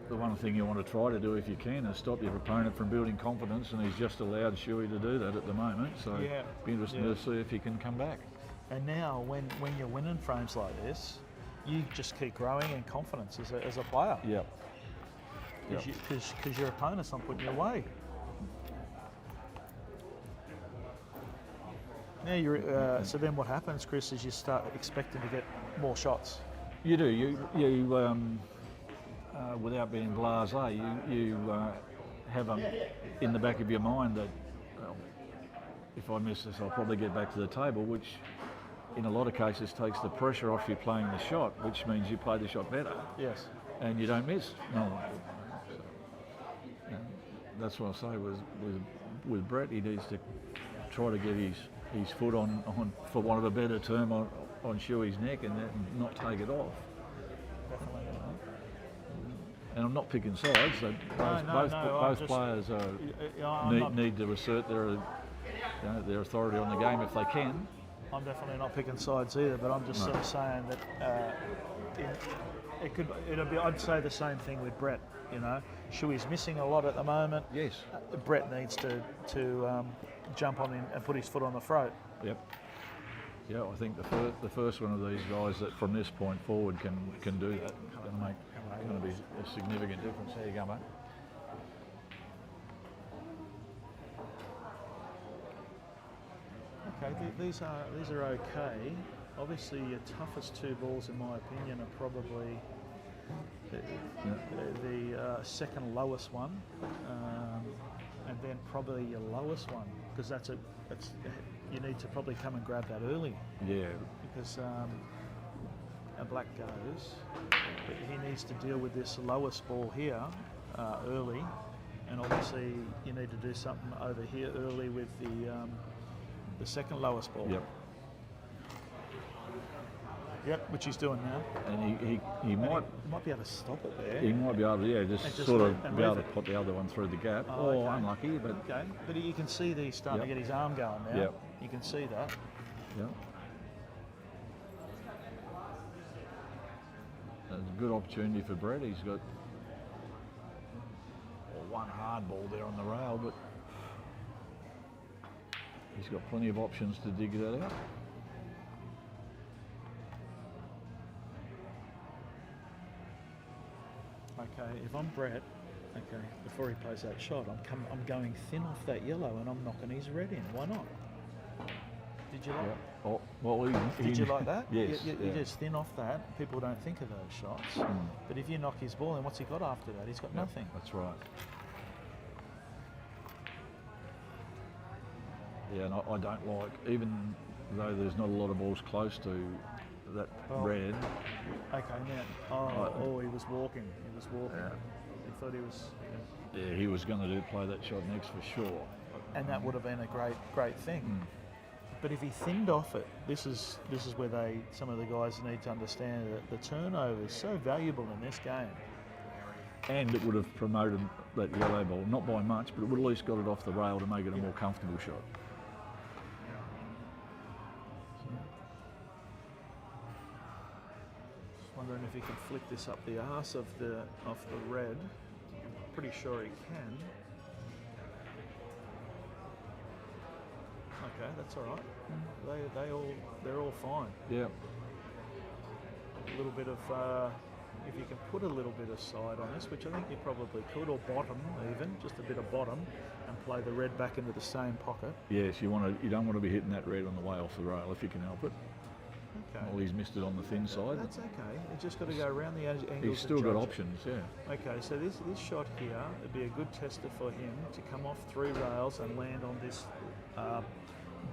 the one thing you want to try to do if you can is stop your opponent from building confidence, and he's just allowed Shuey to do that at the moment, so be interesting to see if he can come back. And now when you're winning frames like this, you just keep growing in confidence as a player. Yep. Because your opponent's not putting you away. Now you're so then what happens, Chris, is you start expecting to get more shots. You do. You without being blasé, you have in the back of your mind that, well, if I miss this, I'll probably get back to the table, which in a lot of cases takes the pressure off you playing the shot, which means you play the shot better. Yes. And you don't miss. No. That's what I say with Brett. He needs to try to get his foot on, for want of a better term, on Shuey's neck and not take it off. Definitely. And I'm not picking sides. So both players need to assert their authority on the game if they can. I'm definitely not picking sides either, but I'm just sort of saying that it'll be. I'd say the same thing with Brett. You know, Shuey's missing a lot at the moment. Yes. Brett needs to jump on in and put his foot on the throat. Yep. Yeah, I think the first one of these guys that from this point forward can do that. It's going to be a significant difference. There you go, mate. Okay, these are okay. Obviously, your toughest two balls, in my opinion, are probably the second lowest one, and then probably your lowest one, because you need to probably come and grab that early. Yeah. Because a black goes, but he needs to deal with this lowest ball here early, and obviously you need to do something over here early with the second lowest ball. Yep. Yep, which he's doing now. And he might be able to stop it there. He might be able to, just sort of be able to put the other one through the gap. Unlucky, but okay. But you can see that he's starting to get his arm going now. Yep. You can see that. Yeah. It's a good opportunity for Brett. He's got one hard ball there on the rail, but he's got plenty of options to dig that out. Okay, if I'm Brett, Okay, before he plays that shot, I'm going thin off that yellow and I'm knocking his red in. Why not? Did you like? Yeah. Oh, well, Did you like that? Yes. You just thin off that. People don't think of those shots. But if you knock his ball, then what's he got after that? He's got nothing. That's right. Yeah, and I don't like, even though there's not a lot of balls close to that red. Okay, now. He was walking. He was walking. Yeah. He thought he was. Yeah, he was going to play that shot next for sure. And that would have been a great thing. But if he thinned off it, this is where some of the guys need to understand that the turnover is so valuable in this game. And it would have promoted that yellow ball, not by much, but it would at least got it off the rail to make it a more comfortable shot. Just wondering if he can flick this up the arse of the red. Pretty sure he can. Okay, that's all right. They're all fine. Yeah. A little bit of, if you can put a little bit of side on this, which I think you probably could, or bottom even, just a bit of bottom, and play the red back into the same pocket. Yes, you don't want to be hitting that red on the way off the rail if you can help it. Okay. Well, he's missed it on the thin side. That's okay. He's just got to go around the angles. He's still and got judge options, it. yeah. Okay, so this shot here would be a good tester for him to come off 3 rails and land on this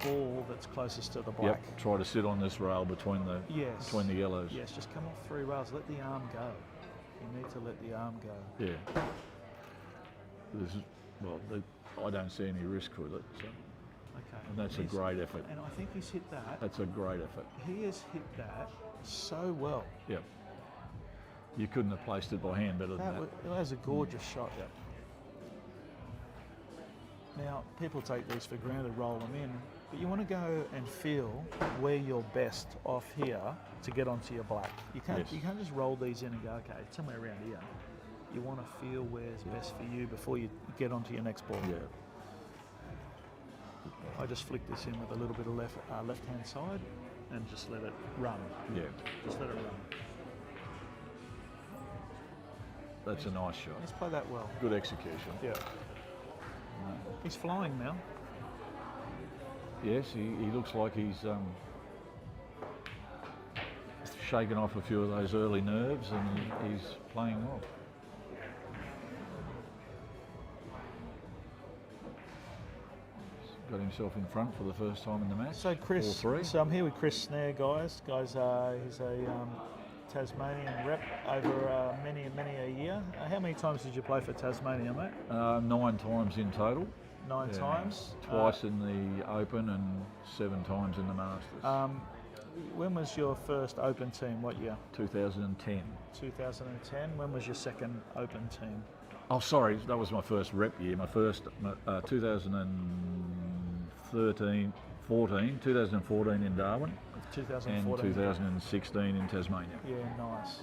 ball that's closest to the black. Yep. Try to sit on this rail between the yellows. Yes, just come off 3 rails. Let the arm go. You need to let the arm go. Yeah. I don't see any risk with it. So. Okay. And that's a great effort. And I think he's hit that. That's a great effort. He has hit that so well. Yep. You couldn't have placed it by hand better than that. That was a gorgeous shot. Yep. Now, people take these for granted, roll them in, but you want to go and feel where you're best off here to get onto your black. You can't just roll these in and go, okay, it's somewhere around here. You want to feel where's best for you before you get onto your next ball. Yeah. I just flick this in with a little bit of left-hand side and just let it run. Yeah. Just let it run. That's a nice shot. Let's play that well. Good execution. Yeah. He's flying now. Yes, he looks like he's shaken off a few of those early nerves and he's playing well. Got himself in front for the first time in the match. So Chris, 4-3. so I'm here with Chris Snare, guys. He's a Tasmanian rep over many a year. How many times did you play for Tasmania, mate? 9 times in total. 9 times. Twice in the Open and 7 times in the Masters. When was your first Open team? What year? 2010. 2010. When was your second Open team? Oh, sorry, that was my first rep year. My first 2014 in Darwin. 2014. And 2016 in Tasmania. Yeah, nice.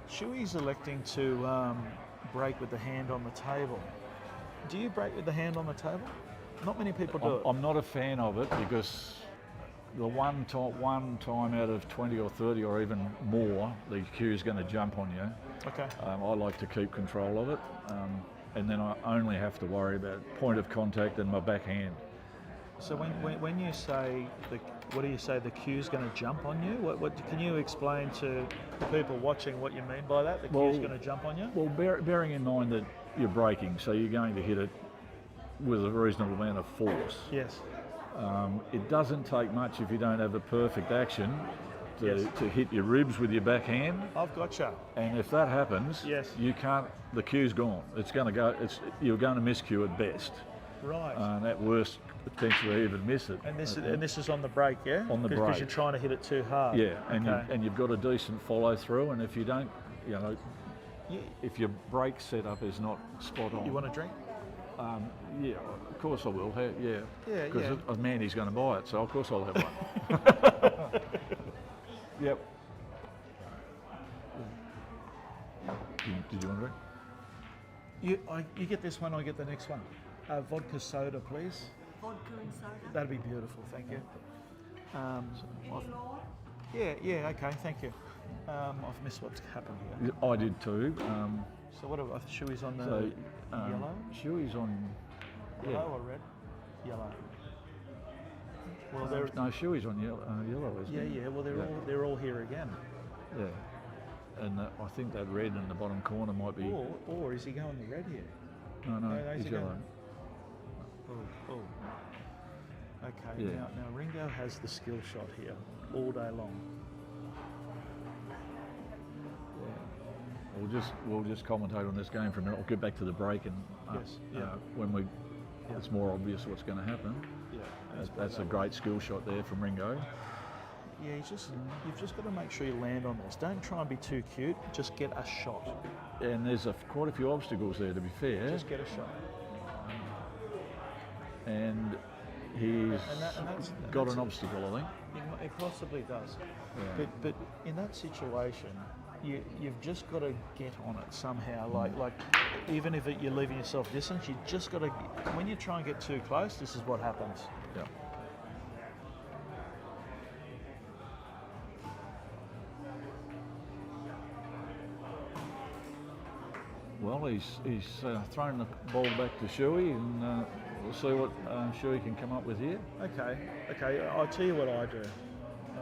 Shuey's electing to break with the hand on the table. Do you break with the hand on the table? Not many people do it. I'm not a fan of it because the one time out of 20 or 30 or even more, the cue is going to jump on you. Okay. I like to keep control of it, and then I only have to worry about point of contact and my backhand. So when you say what do you say? The cue's going to jump on you? What can you explain to the people watching what you mean by that? The cue's going to jump on you? Well, bearing in mind that you're braking, so you're going to hit it with a reasonable amount of force. Yes. It doesn't take much if you don't have a perfect action to hit your ribs with your backhand. I've gotcha. And if that happens, you can't. The cue's gone. It's going to go. You're going to miscue at best. Right. And at worst, potentially even miss it. And this is on the break, yeah? On the break. Because you're trying to hit it too hard. Yeah. Okay. And you've got a decent follow through. And if you don't, if your brake setup is not spot on. You want a drink? Yeah, of course I will. Yeah. Yeah. Because Mandy's going to buy it, so of course I'll have one. Yep. Did you want a drink? You get this one, I get the next one. Vodka soda, please. vodka and soda. That'd be beautiful, thank you. Any more? Yeah, okay, thank you. I've missed what's happened here. I did too. So what are Shuey's on the So yellow? Shuey's on. Yellow or red? Yellow. Well, they're No, Shuey's on yellow, isn't yeah, it? yeah. Well, they're all here again. Yeah. And I think that red in the bottom corner might be. Or is he going the red here? No, is he's he yellow. going? Oh. Okay. Yeah. Now Ringo has the skill shot here all day long. We'll just commentate on this game for a minute. I'll get back to the break and Yes, yeah. when it's more obvious what's going to happen. Yeah. That's a great skill shot there from Ringo. Yeah, you've just got to make sure you land on this. Don't try and be too cute. Just get a shot. And there's quite a few obstacles there, to be fair. Just get a shot. And he's that's got an obstacle, I think. It possibly does. Yeah. But in that situation, you've just got to get on it somehow. Like even if you're leaving yourself distance, you just got to. When you try and get too close, this is what happens. Yeah. Well, he's thrown the ball back to Shuey, and we'll see what Shuey can come up with here. Okay. I'll tell you what I do.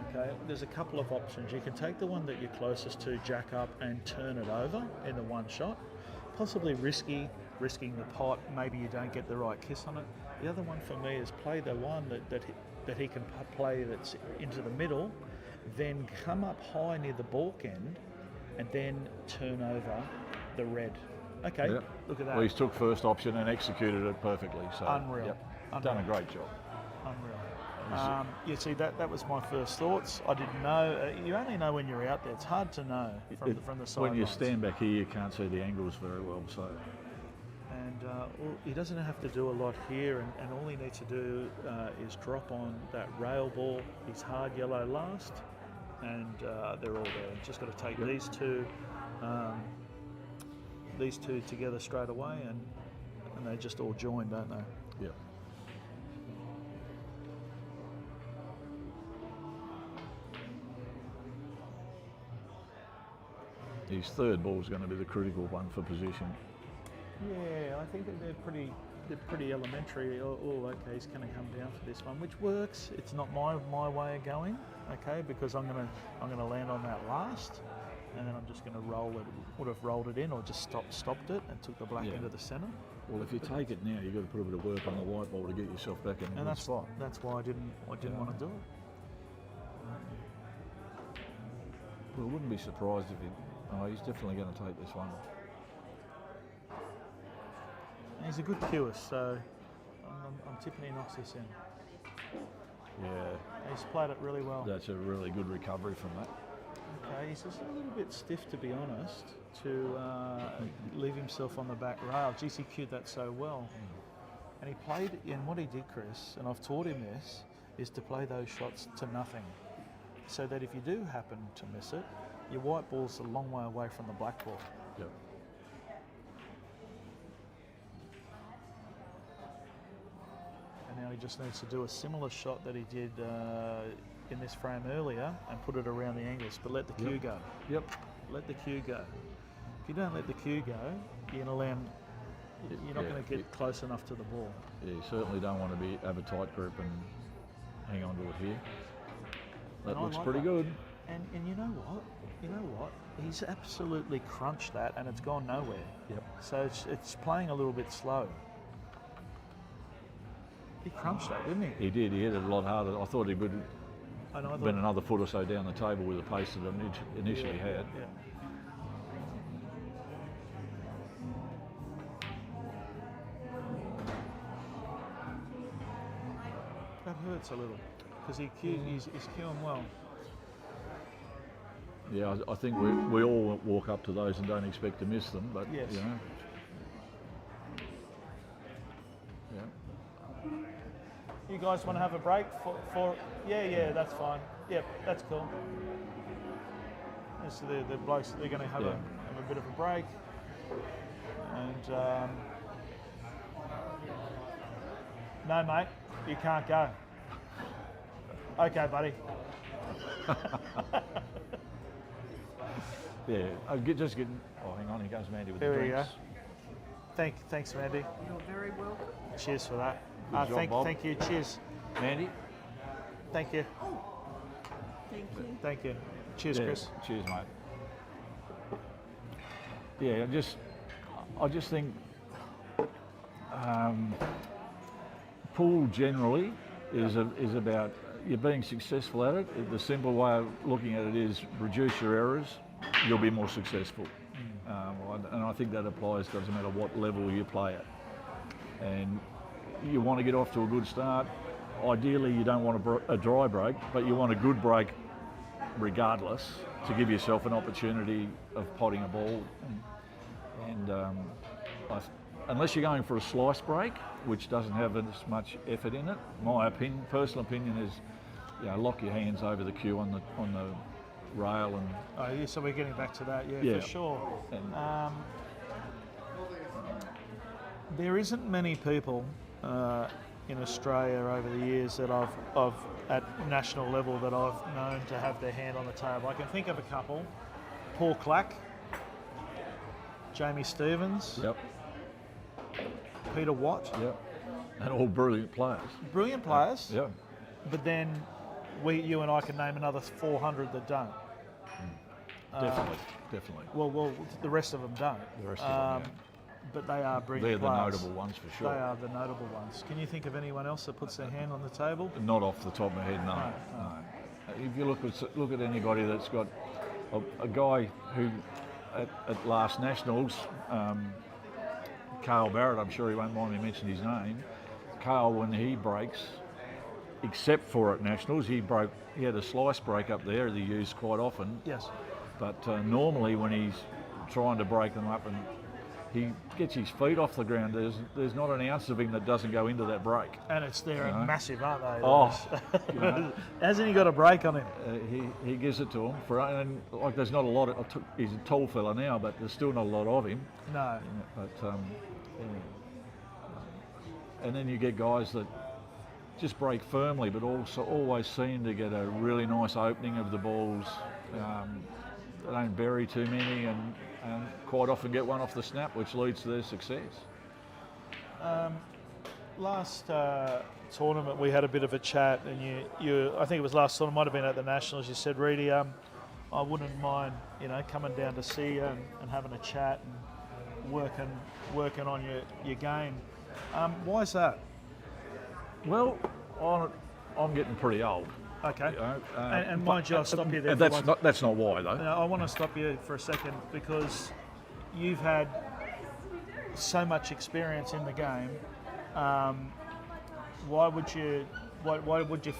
Okay, there's a couple of options. You can take the one that you're closest to, jack up and turn it over in the one shot. Possibly risking the pot. Maybe you don't get the right kiss on it. The other one for me is play the one that he can play that's into the middle, then come up high near the balk end, and then turn over the red. Okay, Yep. Look at that. Well, he's took first option and executed it perfectly. So Unreal. yep, done a great job. Unreal. Yeah, see, that was my first thoughts. I didn't know. You only know when you're out there. It's hard to know from the side. When you stand back here, you can't see the angles very well. So. And he doesn't have to do a lot here, and all he needs to do is drop on that rail ball, his hard yellow last, and they're all there. He's just got to take these two together straight away, and they just all join, don't they? Yep. His third ball is going to be the critical one for position. Yeah, I think that they're pretty elementary. Okay, he's going to come down for this one, which works. It's not my way of going, okay, because I'm gonna land on that last, and then I'm just going to roll it. Would have rolled it in, or just stopped it and took the black into the centre. Well, if you take it now, you've got to put a bit of work on the white ball to get yourself back in a good spot. That's why I didn't want to do it. Well, I wouldn't be surprised if he's definitely going to take this one. He's a good cuer, so I'm tipping he knocks this in. Yeah. He's played it really well. That's a really good recovery from that. Okay, he's just a little bit stiff, to be honest, to leave himself on the back rail. Geez, he cued that so well. And he played, and what he did, Chris, and I've taught him this, is to play those shots to nothing. So that if you do happen to miss it, your white ball's a long way away from the black ball. Yep. And now he just needs to do a similar shot that he did in this frame earlier and put it around the angles, but let the cue go. Yep. Let the cue go. If you don't let the cue go, you're not going to get close enough to the ball. Yeah, you certainly don't want to have a tight grip and hang on to it here. That looks pretty good. And you know what? He's absolutely crunched that, and it's gone nowhere. Yep. So it's playing a little bit slow. He crunched that, didn't he? He did. He hit it a lot harder. I thought he would I know, I have thought, been another foot or so down the table with the pace that it initially had. Yeah. That hurts a little because he's cueing well. Yeah, I think we all walk up to those and don't expect to miss them, but Yes. you know. Yeah. You guys want to have a break for yeah, that's fine. Yep, that's cool. So the blokes, they're going to have a bit of a break, and no, mate, You can't go. Okay, buddy. Yeah, just getting. Oh, hang on, here goes Mandy with There the we drinks. go. Thanks, Mandy. You're very welcome. Cheers for that. Good job, Bob. Thank you. Cheers. Mandy. Thank you. Thank you. Thank you. Cheers, Yeah, Chris. cheers, mate. Yeah, I just think pool generally is about you being successful at it. The simple way of looking at it is reduce your errors, you'll be more successful. And I think that applies, doesn't matter what level you play at. And you want to get off to a good start. Ideally, you don't want a dry break, but you want a good break regardless to give yourself an opportunity of potting a ball. And unless you're going for a slice break, which doesn't have as much effort in it, my personal opinion is, lock your hands over the cue on the rail and. Oh, yeah, so we're getting back to that, Yeah. for sure. And- There isn't many people in Australia over the years that I've at national level that I've known to have their hand on the table. I can think of a couple: Paul Clack, Jamie Stevens, Yep. Peter Watt. Yep. And all brilliant players. Brilliant players. Yeah. But then you and I can name another 400 that don't. Definitely. Well, the rest of them don't. The rest of them, But they are They're brilliant the players. notable ones for sure. They are the notable ones. Can you think of anyone else that puts their hand on the table? Not off the top of my head, no. If you look at anybody that's got a guy who at last Nationals, Carl Barrett, I'm sure he won't mind me mentioning his name. Carl, when he breaks, except for at Nationals, he had a slice break up there that he used quite often. Yes. But normally when he's trying to break them up and he gets his feet off the ground, there's not an ounce of him that doesn't go into that break. And they're massive, aren't they? Oh, Hasn't he got a break on him? He gives it to him and like there's not a lot of. He's a tall fella now, but there's still not a lot of him. No. But and then you get guys that just break firmly, but also always seem to get a really nice opening of the balls. They don't bury too many and quite often get one off the snap, which leads to their success. Last tournament we had a bit of a chat, and you I think it was last tournament, might have been at the Nationals. You said, Reedy, I wouldn't mind, coming down to see you and having a chat and working on your game. Why is that? Well, I'm getting pretty old. Okay. And mind you, I'll stop you there. And for that's not why though. I want to stop you for a second because you've had so much experience in the game. Why would you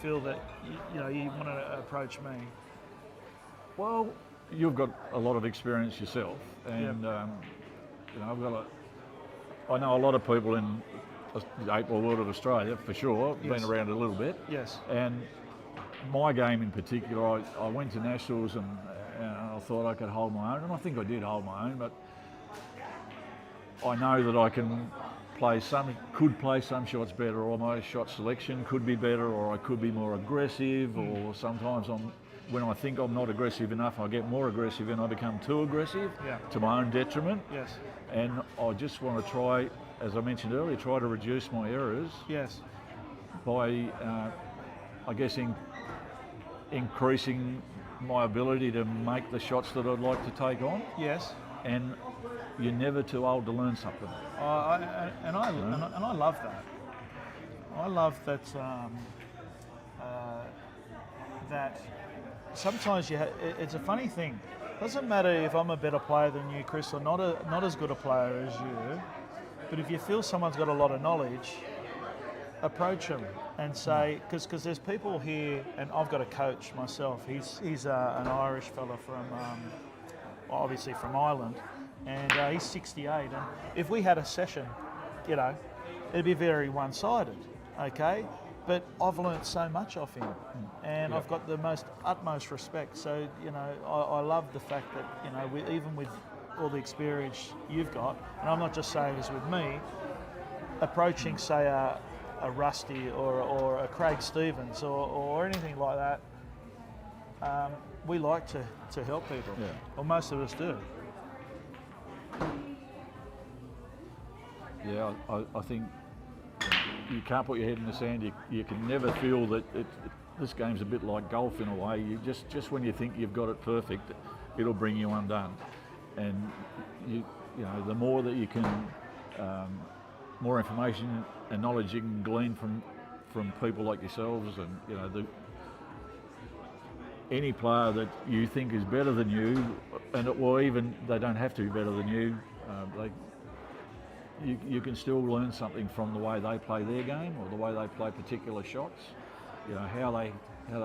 feel that you want to approach me? Well, you've got a lot of experience yourself, and I know a lot of people in the 8-ball world of Australia for sure. Yes. Been around a little bit. Yes. And my game in particular, I went to Nationals and I thought I could hold my own, and I think I did hold my own, but I know that I could play some shots better, or my shot selection could be better, or I could be more aggressive, or sometimes when I think I'm not aggressive enough, I get more aggressive and I become too aggressive to my own detriment. Yes. And I just want to try, as I mentioned earlier, to reduce my errors. Yes. By, increasing my ability to make the shots that I'd like to take on. Yes. And you're never too old to learn something. And I love that. I love that. That sometimes it's a funny thing. Doesn't matter if I'm a better player than you, Chris, or not as good a player as you. But if you feel someone's got a lot of knowledge, approach them and say, because there's people here, and I've got a coach myself. He's an Irish fella from, obviously from Ireland, and he's 68. And if we had a session, it'd be very one-sided, okay? But I've learnt so much off him, and I've got the utmost respect. So I love the fact that even with all the experience you've got, and I'm not just saying this with me, approaching say a Rusty or a Craig Stevens or anything like that, we like to help people. Yeah. Well, most of us do. Yeah, I think you can't put your head in the sand. You can never feel that this game's a bit like golf in a way. You just when you think you've got it perfect, it'll bring you undone. And you know, the more that you can, more information and knowledge you can glean from people like yourselves, and you know, any player that you think is better than you, or even they don't have to be better than you, you can still learn something from the way they play their game or the way they play particular shots. You know, how they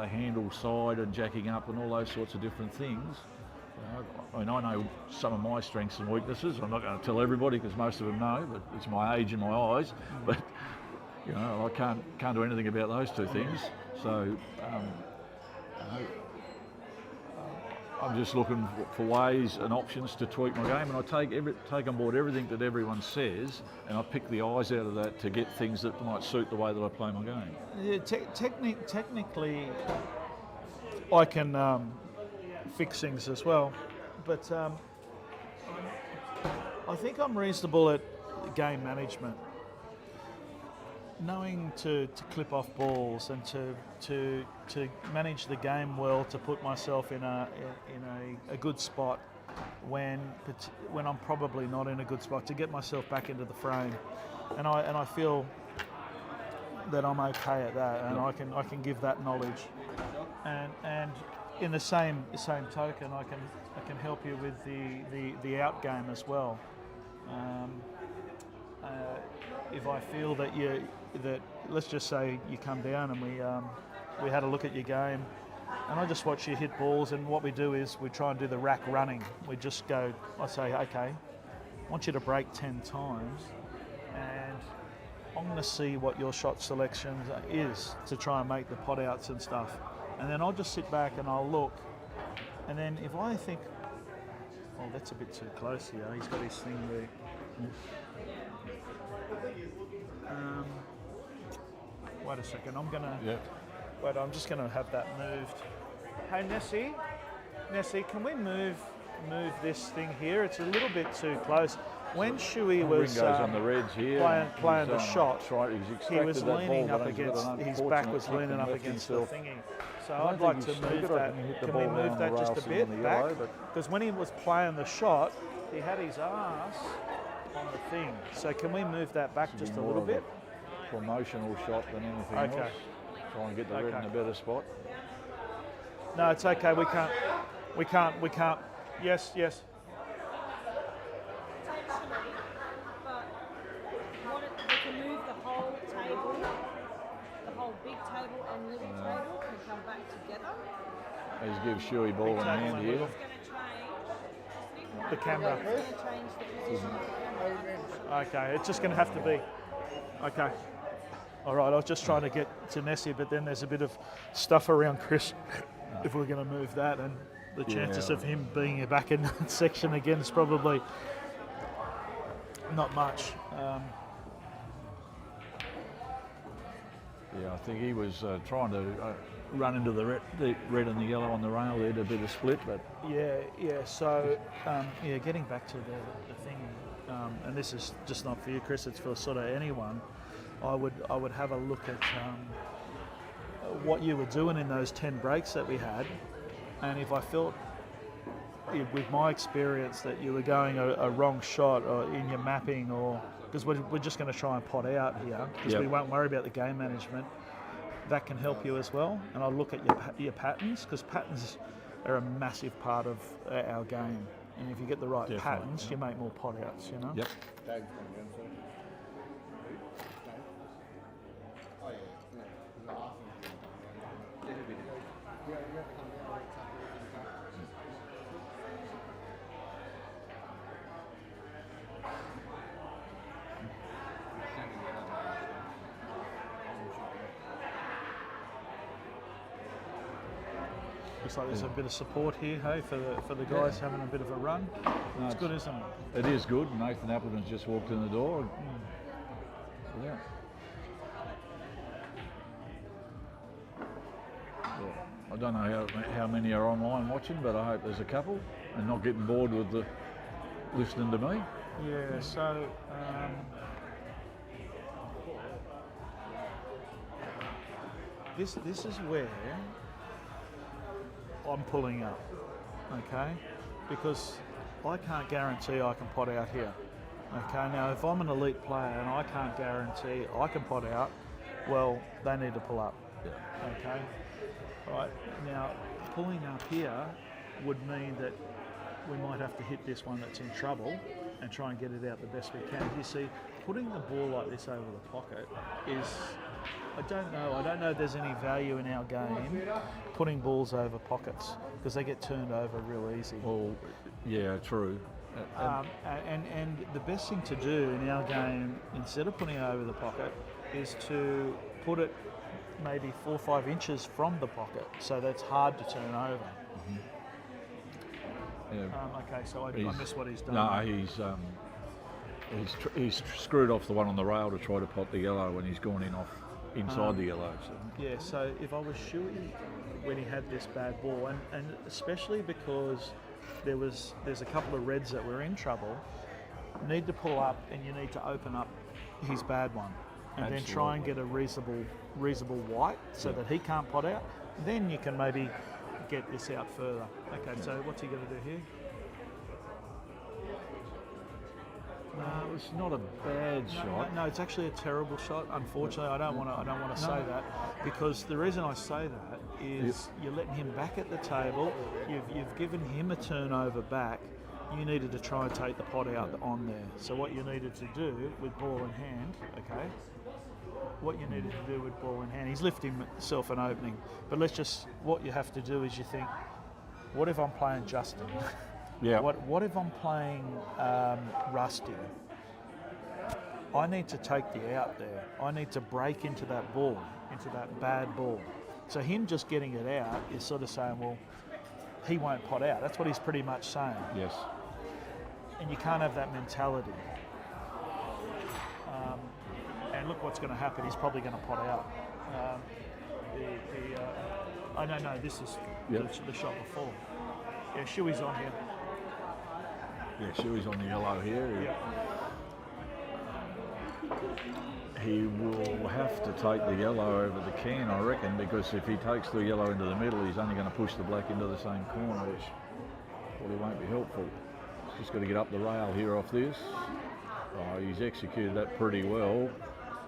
handle side and jacking up and all those sorts of different things. I mean, I know some of my strengths and weaknesses. I'm not going to tell everybody because most of them know, but it's my age and my eyes. But you know, I can't do anything about those two things. So you know, I'm just looking for ways and options to tweak my game, and I take on board everything that everyone says, and I pick the eyes out of that to get things that might suit the way that I play my game. Yeah, technically, I can fix things as well, but I think I'm reasonable at game management. Knowing to clip off balls and to manage the game well, to put myself in a good spot when I'm probably not in a good spot, to get myself back into the frame, and I feel that I'm okay at that, and I can give that knowledge, and in the same token, I can help you with the out game as well. If I feel that let's just say you come down and we had a look at your game, and I just watch you hit balls, and what we do is we try and do the rack running. We just go, I say, okay, I want you to break 10 times, and I'm going to see what your shot selection is to try and make the pot outs and stuff. And then I'll just sit back and I'll look, and then if I think, oh, that's a bit too close here, he's got his thing there. Wait a second, I'm just gonna have that moved. Hey Nessie, can we move this thing here? It's a little bit too close. When Shuey was Ringo's on the reds here, playing the shot, he was leaning up against, his back was leaning up against the thingy. So I'd like to move that. Can we move that just a bit back? Because when he was playing the shot, he had his ass on the thing. So can we move that back just a little bit? Promotional shot than anything else. Try and get the red in a better spot. No, it's okay. We can't. Yes. But we can move the whole table, the whole big table and little table can come back together. Let's give Shuey ball in hand here. It's going to change The camera. It's going to change the position of the camera. Okay, it's just going to have to be. Okay. All right, I was just trying to get to Nessie, but then there's a bit of stuff around Chris if we're going to move that, and the chances of him being back in that section again is probably not much. Yeah, I think he was trying to run into the red and the yellow on the rail there, a bit of split, but... Yeah, so, getting back to the thing, and this is just not for you, Chris, it's for sort of anyone, I would have a look at what you were doing in those 10 breaks that we had, and if I felt, with my experience, that you were going a wrong shot or in your mapping, or because we're just going to try and pot out here, because we won't worry about the game management, that can help you as well. And I'll look at your patterns, because patterns are a massive part of our game, and if you get the right patterns, you make more pot outs, you know? Yep. Looks like there's a bit of support here, hey, for the guys having a bit of a run. No, it's good, isn't it? It is good. Nathan Appleton's just walked in the door. Yeah. I don't know how many are online watching, but I hope there's a couple and not getting bored with the listening to me. Yeah, so this is where I'm pulling up, okay? Because I can't guarantee I can pot out here. Okay, now if I'm an elite player and I can't guarantee I can pot out, well, they need to pull up. Yeah. Okay, right, now pulling up here would mean that we might have to hit this one that's in trouble and try and get it out the best we can. You see, putting the ball like this over the pocket is, I don't know if there's any value in our game putting balls over pockets because they get turned over real easy. Well, yeah, true. And the best thing to do in our game, instead of putting it over the pocket, is to put it maybe 4 or 5 inches from the pocket so that it's hard to turn over. Yeah. Okay, so I missed what he's done. No, he's screwed off the one on the rail to try to pot the yellow when he's gone in off inside the yellow. So. Yeah, so if I was Shuey when he had this bad ball, and especially because there's a couple of reds that were in trouble, need to pull up and you need to open up his bad one and then try and get a reasonable white so that he can't pot out. Then you can maybe get this out further. Okay, so what's he going to do here? It's not a bad shot. No, it's actually a terrible shot. Unfortunately, I don't want to say that, because the reason I say that is you're letting him back at the table. You've given him a turnover back. You needed to try and take the pot out on there. So what you needed to do with ball in hand, okay? What you needed to do with ball in hand, he's lifting himself an opening. But what you have to do is you think, what if I'm playing Justin? Yeah. What if I'm playing Rusty? I need to take the out there. I need to break into that ball, into that bad ball. So him just getting it out is sort of saying, well, he won't pot out. That's what he's pretty much saying. Yes. And you can't have that mentality. And look what's going to happen. He's probably going to pot out. No, this is the shot before. Yeah, Shuey's on here. Yeah, Shuey's on the yellow here. Yeah. He will have to take the yellow over the can, I reckon, because if he takes the yellow into the middle, he's only going to push the black into the same corner, which probably won't be helpful. He's just got to get up the rail here off this. Oh, he's executed that pretty well,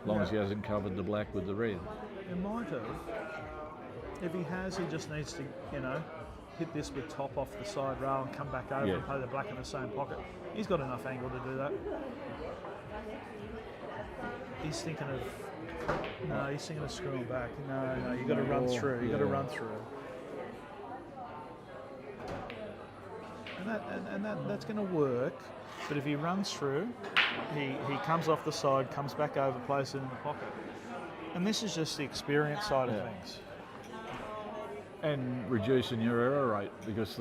as long as he hasn't covered the black with the red. It might have. If he has, he just needs to, hit this with top off the side rail and come back over and play the black in the same pocket. He's got enough angle to do that. He's thinking of screwing back. No, you got to run through. You got to run through. And that's going to work. But if he runs through, he comes off the side, comes back over, plays it in the pocket. And this is just the experience side of things. And reducing your error rate, because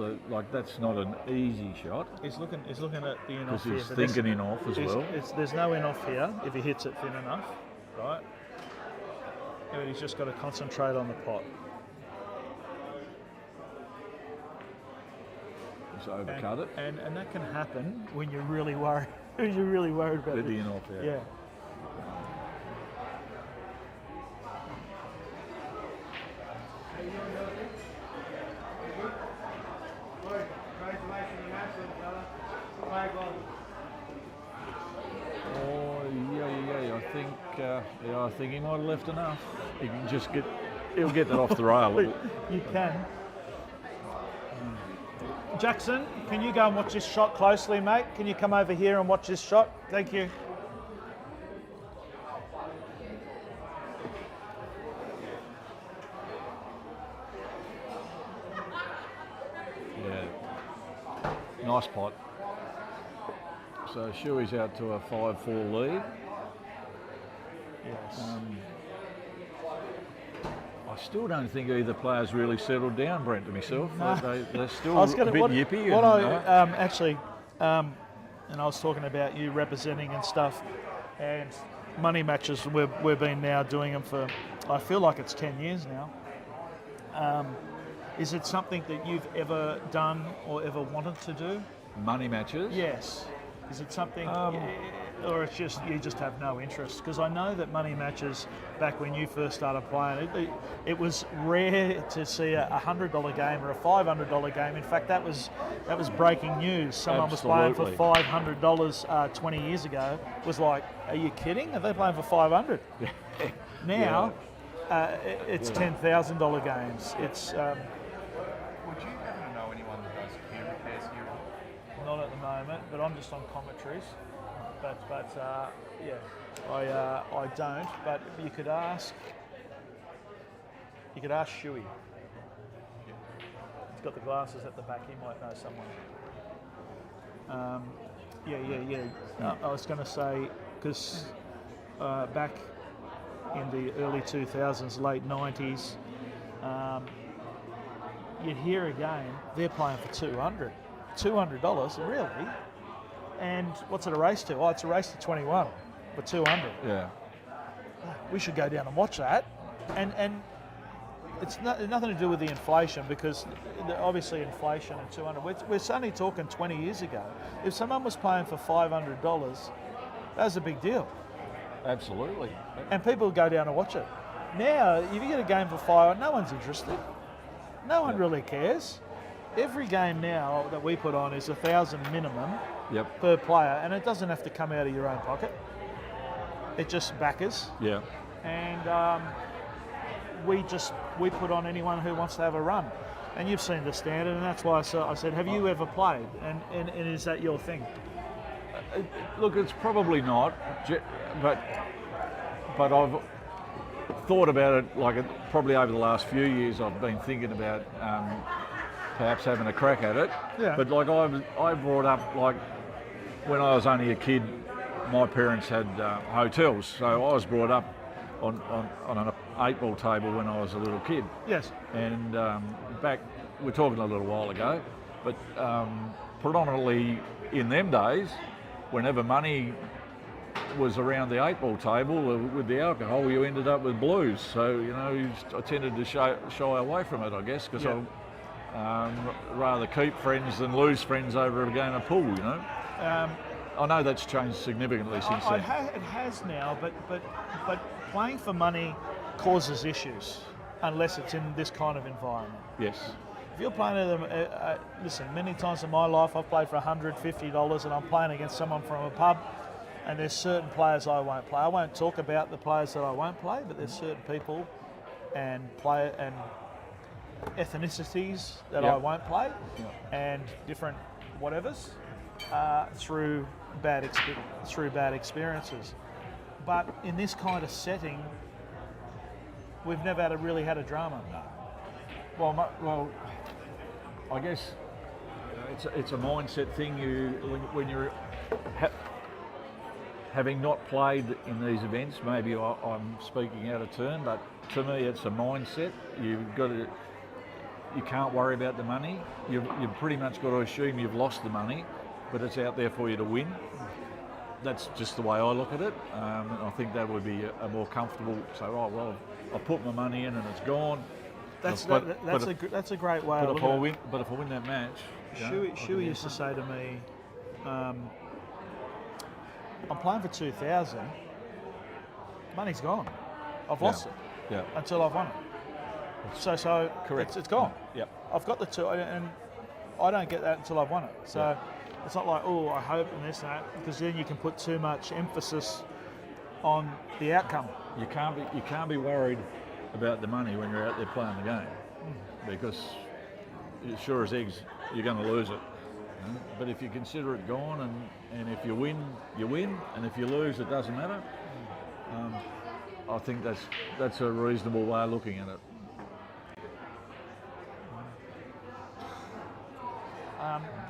that's not an easy shot. He's looking at the in off here. Because he's thinking in off as well. There's no in off here if he hits it thin enough, right? But he's just got to concentrate on the pot. Just overcut it. And that can happen when you're really worried. You're really worried about the in off. Yeah. I think he might have left enough. He can he'll get that off the rail. You can. Jackson, can you go and watch this shot closely, mate? Can you come over here and watch this shot? Thank you. Yeah. Nice pot. So Shuey's out to a 5-4 lead. Yes. I still don't think either player's really settled down, Brent, to myself. No. They're still a bit yippy. And I was talking about you representing and stuff, and money matches, we've been now doing them for, I feel like it's 10 years now. Is it something that you've ever done or ever wanted to do? Money matches? Yes. Is it something, or it's just you just have no interest? Because I know that money matches, back when you first started playing, it was rare to see a $100 game or a $500 game. In fact, that was breaking news. Someone was playing for $500 20 years ago. It was like, are you kidding? Are they playing for $500? Now, it's $10,000 games. It's Would you happen to know anyone that does gear repairs here? not at the moment, but I'm just on commentaries. But yeah, I don't. But you could ask. You could ask Shuey. He's got the glasses at the back. He might know someone. Yeah. I was going to say, because back in the early 2000s, late 90s, you'd hear a game, they're playing for $200, really? And what's it a race to? Oh, it's a race to 21 for 200. Yeah. We should go down and watch that. And it's nothing to do with the inflation, because obviously inflation and 200. We're only talking 20 years ago. If someone was playing for $500, that was a big deal. Absolutely. And people would go down and watch it. Now, if you get a game for $500, no one's interested. No one really cares. Every game now that we put on is $1,000 minimum per player, and it doesn't have to come out of your own pocket. It just backers. Yeah. And we put on anyone who wants to have a run. And you've seen the standard, and that's why I said, have you ever played? And is that your thing? Look, it's probably not, but I've thought about it, probably over the last few years I've been thinking about perhaps having a crack at it. Yeah. But I brought up, when I was only a kid, my parents had hotels, so I was brought up on an 8-ball table when I was a little kid. Yes. And we're talking a little while ago, but predominantly in them days, whenever money was around the 8-ball table with the alcohol, you ended up with blues. So, I tended to shy away from it, I guess, because I'd rather keep friends than lose friends over a game of pool, I know that's changed significantly since then. It has now, but playing for money causes issues unless it's in this kind of environment. Yes. If you're playing at them, listen, many times in my life I've played for $150 and I'm playing against someone from a pub, and there's certain players I won't play. I won't talk about the players that I won't play, but there's certain people and ethnicities that I won't play, and different whatevers through bad experiences. But in this kind of setting, we've never really had a drama. Well, I guess it's a mindset thing. When you're having not played in these events, maybe I'm speaking out of turn, but to me it's a mindset. You can't worry about the money. You've pretty much got to assume you've lost the money, but it's out there for you to win. That's just the way I look at it. I think that would be a more comfortable. So, I put my money in and it's gone. That's a great way. But if I win that match, Shuey used to say to me, "I'm playing for 2,000. Money's gone. I've lost it until I've won it. So correct. It's gone. Yep. I've got the two, and I don't get that until I've won it. So it's not like, I hope and this and that, because then you can put too much emphasis on the outcome. You can't be worried about the money when you're out there playing the game, because sure as eggs you're going to lose it. But if you consider it gone, and if you win, you win, and if you lose, it doesn't matter. I think that's a reasonable way of looking at it.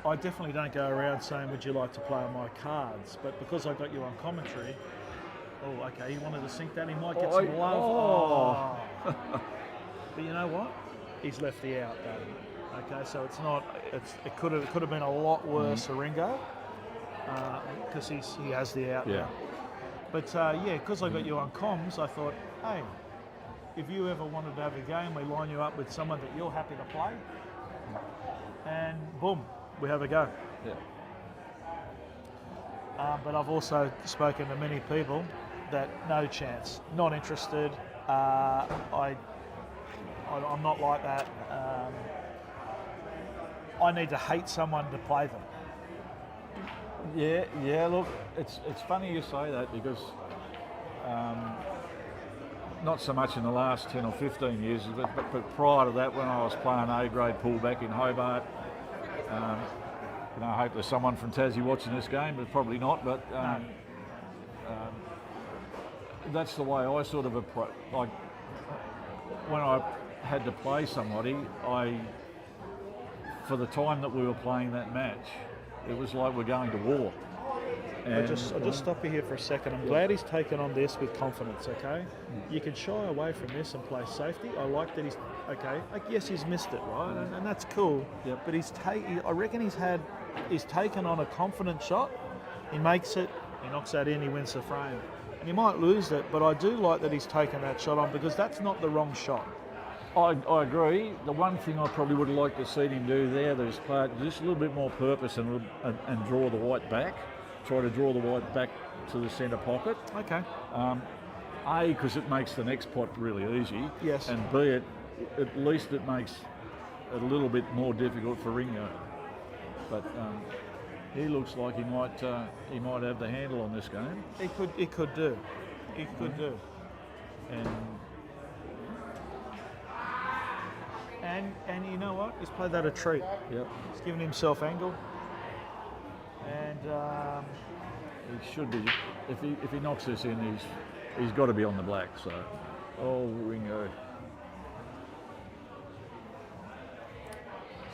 I definitely don't go around saying, would you like to play on my cards? But because I got you on commentary, okay, you wanted to sink that, he might get some love. But you know what? He's left the out, though. Okay, so it could have been a lot worse for Ringo, because he has the out now. But because I got you on comms, I thought, hey, if you ever wanted to have a game, we line you up with someone that you're happy to play, and boom, we have a go. Yeah. But I've also spoken to many people that no chance, not interested. I'm not like that. I need to hate someone to play them. Yeah. Look, it's funny you say that because not so much in the last 10 or 15 years, but prior to that, when I was playing A-grade pool back in Hobart. I hope there's someone from Tassie watching this game, but probably not. But that's the way I sort of approach. Like when I had to play somebody, for the time that we were playing that match, it was like we're going to war. I'll just stop you here for a second. I'm glad he's taken on this with confidence, okay? You can shy away from this and play safety. I like that he's, okay, yes, he's missed it, right? And that's cool. Yep. But I reckon he's taken on a confident shot. He makes it, he knocks that in, he wins the frame. And he might lose it, but I do like that he's taken that shot on because that's not the wrong shot. I agree. The one thing I probably would have liked to see him do there is play just a little bit more purpose and draw the white back. Try to draw the white back to the centre pocket. Okay. A, because it makes the next pot really easy. Yes. And B, at least it makes it a little bit more difficult for Ringo. But he looks like he might have the handle on this game. He could do. And you know what? He's played that a treat. Yep. He's given himself angle. And he should be. If he knocks this in, he's got to be on the black. So, Ringo.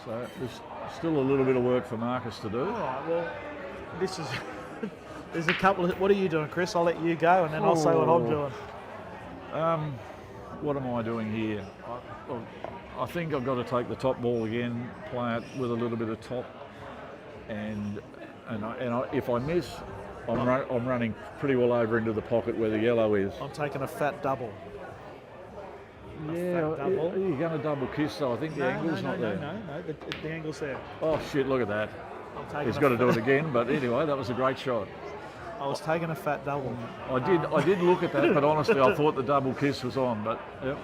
So there's still a little bit of work for Marcus to do. all right, well, this is there's a couple of. What are you doing, Chris? I'll let you go, and then I'll say what I'm doing. What am I doing here? I think I've got to take the top ball again, play it with a little bit of top, and if I miss, I'm running pretty well over into the pocket where the yellow is. I'm taking a fat double. Yeah, fat double. you're going to double kiss though. I think the angle's not there. No, the angle's there. Oh shit! Look at that. I'm taking He's got to do it again. But anyway, that was a great shot. I was taking a fat double. I did look at that, but honestly, I thought the double kiss was on. But yep.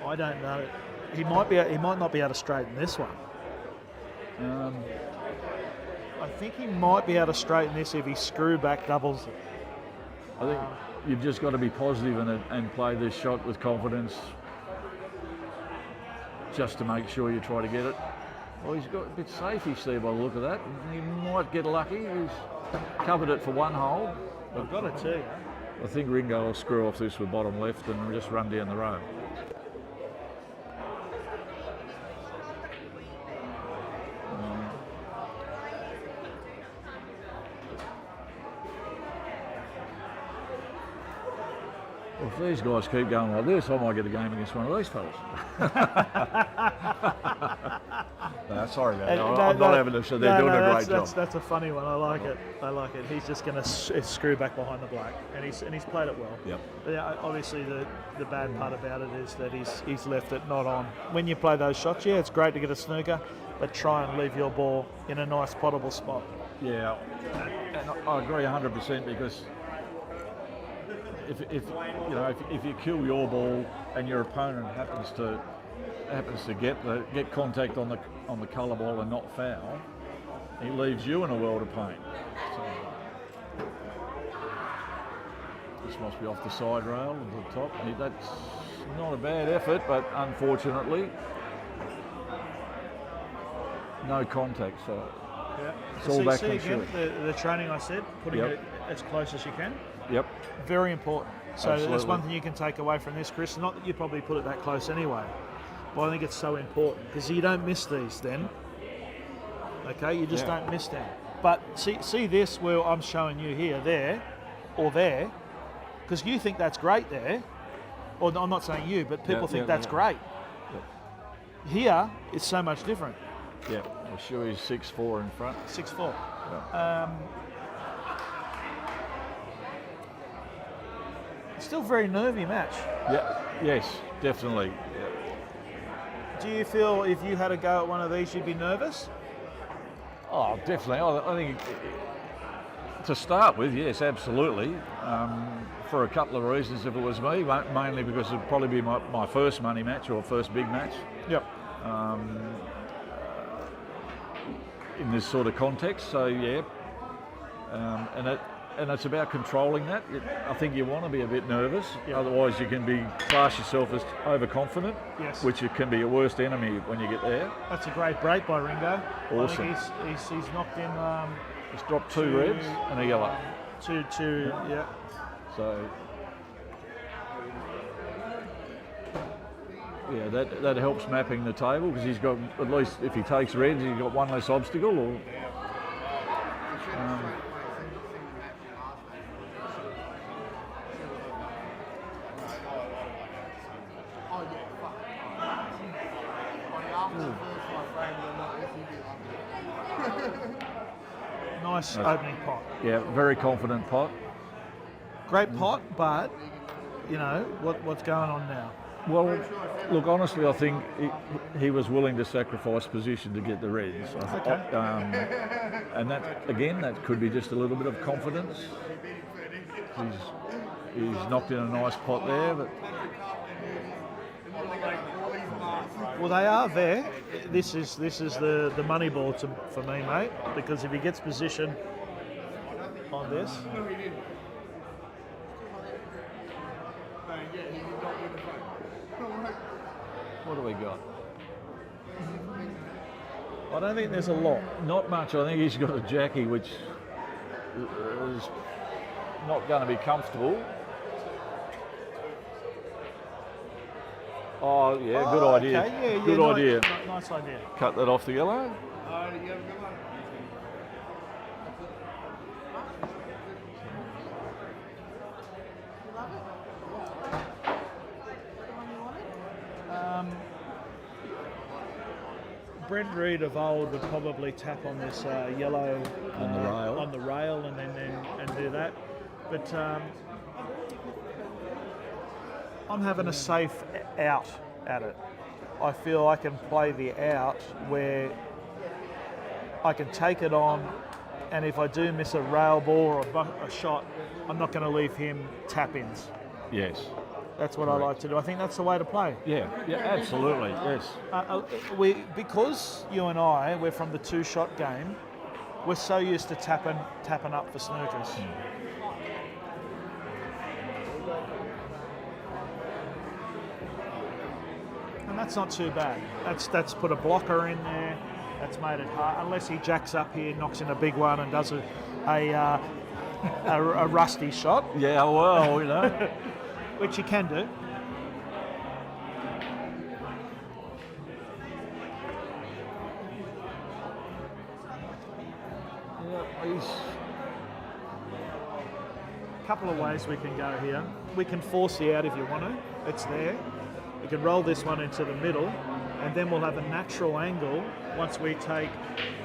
I don't know. He might not be able to straighten this one. I think he might be able to straighten this if he screw back doubles it. I think you've just got to be positive and play this shot with confidence, just to make sure you try to get it. Well, he's got a bit safey, Steve, by the look of that. He might get lucky. He's covered it for one hole. I've got it too. I think Ringo will screw off this with bottom left and just run down the road. Well, if these guys keep going like this, I might get a game against one of these fellas. No, sorry about that. I'm not having to. So they're doing a great job. That's a funny one. I like it. He's just going to screw back behind the black, and he's played it well. Yep. But yeah, obviously the bad part about it is that he's left it not on. When you play those shots, yeah, it's great to get a snooker, but try and leave your ball in a nice potable spot. Yeah, and I agree 100% because if you kill your ball and your opponent happens to get contact on the colour ball and not foul, he leaves you in a world of pain. So, this must be off the side rail to the top. That's not a bad effort, but unfortunately, no contact. So Yeah. it's all back on again, shoot. the training I said, putting Yep. it as close as you can. Yep. Very important. So that's Absolutely. one thing you can take away from this, Chris. Not that you probably put it that close anyway, but I think it's so important because you don't miss these then. Okay, you just don't miss them. But see this where I'm showing you here, there, or there, because you think that's great there. Or I'm not saying you, but people think that's great. Yep. Here, it's so much different. Yeah. Well, sure, he's 6'4" in front. 6'4". Yeah. Still very nervy match. Yeah. Yes. definitely. Yeah. Do you feel if you had a go at one of these, you'd be nervous? Oh, definitely. I think to start with, yes, absolutely. For a couple of reasons, if it was me, mainly because it'd probably be my first money match or first big match. Yep. In this sort of context, so yeah, and it's about controlling that. I think you want to be a bit nervous, otherwise you can class yourself as overconfident, Yes. which it can be your worst enemy when you get there. That's a great break by Ringo. Awesome. I think he's knocked in. Just dropped two reds and a yellow. Two, yeah. So yeah, that helps mapping the table because he's got, at least if he takes reds, he's got one less obstacle. Or Nice opening pot. yeah, very confident pot. Great pot, but you know what's going on now. Well, look, honestly, I think he was willing to sacrifice position to get the reds. Okay. And that, again, that could be just a little bit of confidence. He's knocked in a nice pot there, but Well, they are there. This is the money ball for me, mate. Because if he gets position on this, what do we got? I don't think there's a lot. Not much. I think he's got a Jackie, which is not going to be comfortable. Oh, yeah, good idea. Okay, yeah, good idea. Nice idea. Cut that off the yellow. Brent Reed of old would probably tap on this yellow On the rail. and then do that. But I'm having a safe out at it. I feel I can play the out where I can take it on, and if I do miss a rail ball or a shot, I'm not going to leave him tap-ins. Yes. That's what I like to do. I think that's the way to play. Yeah, absolutely, yes. Because you and I, we're from the two-shot game, we're so used to tapping up for snookers. And that's not too bad. That's put a blocker in there. That's made it hard. Unless he jacks up here, knocks in a big one, and does a rusty shot. Yeah, well, you know. Which you can do. A couple of ways we can go here. We can force the out if you want to. It's there. We can roll this one into the middle, and then we'll have a natural angle once we take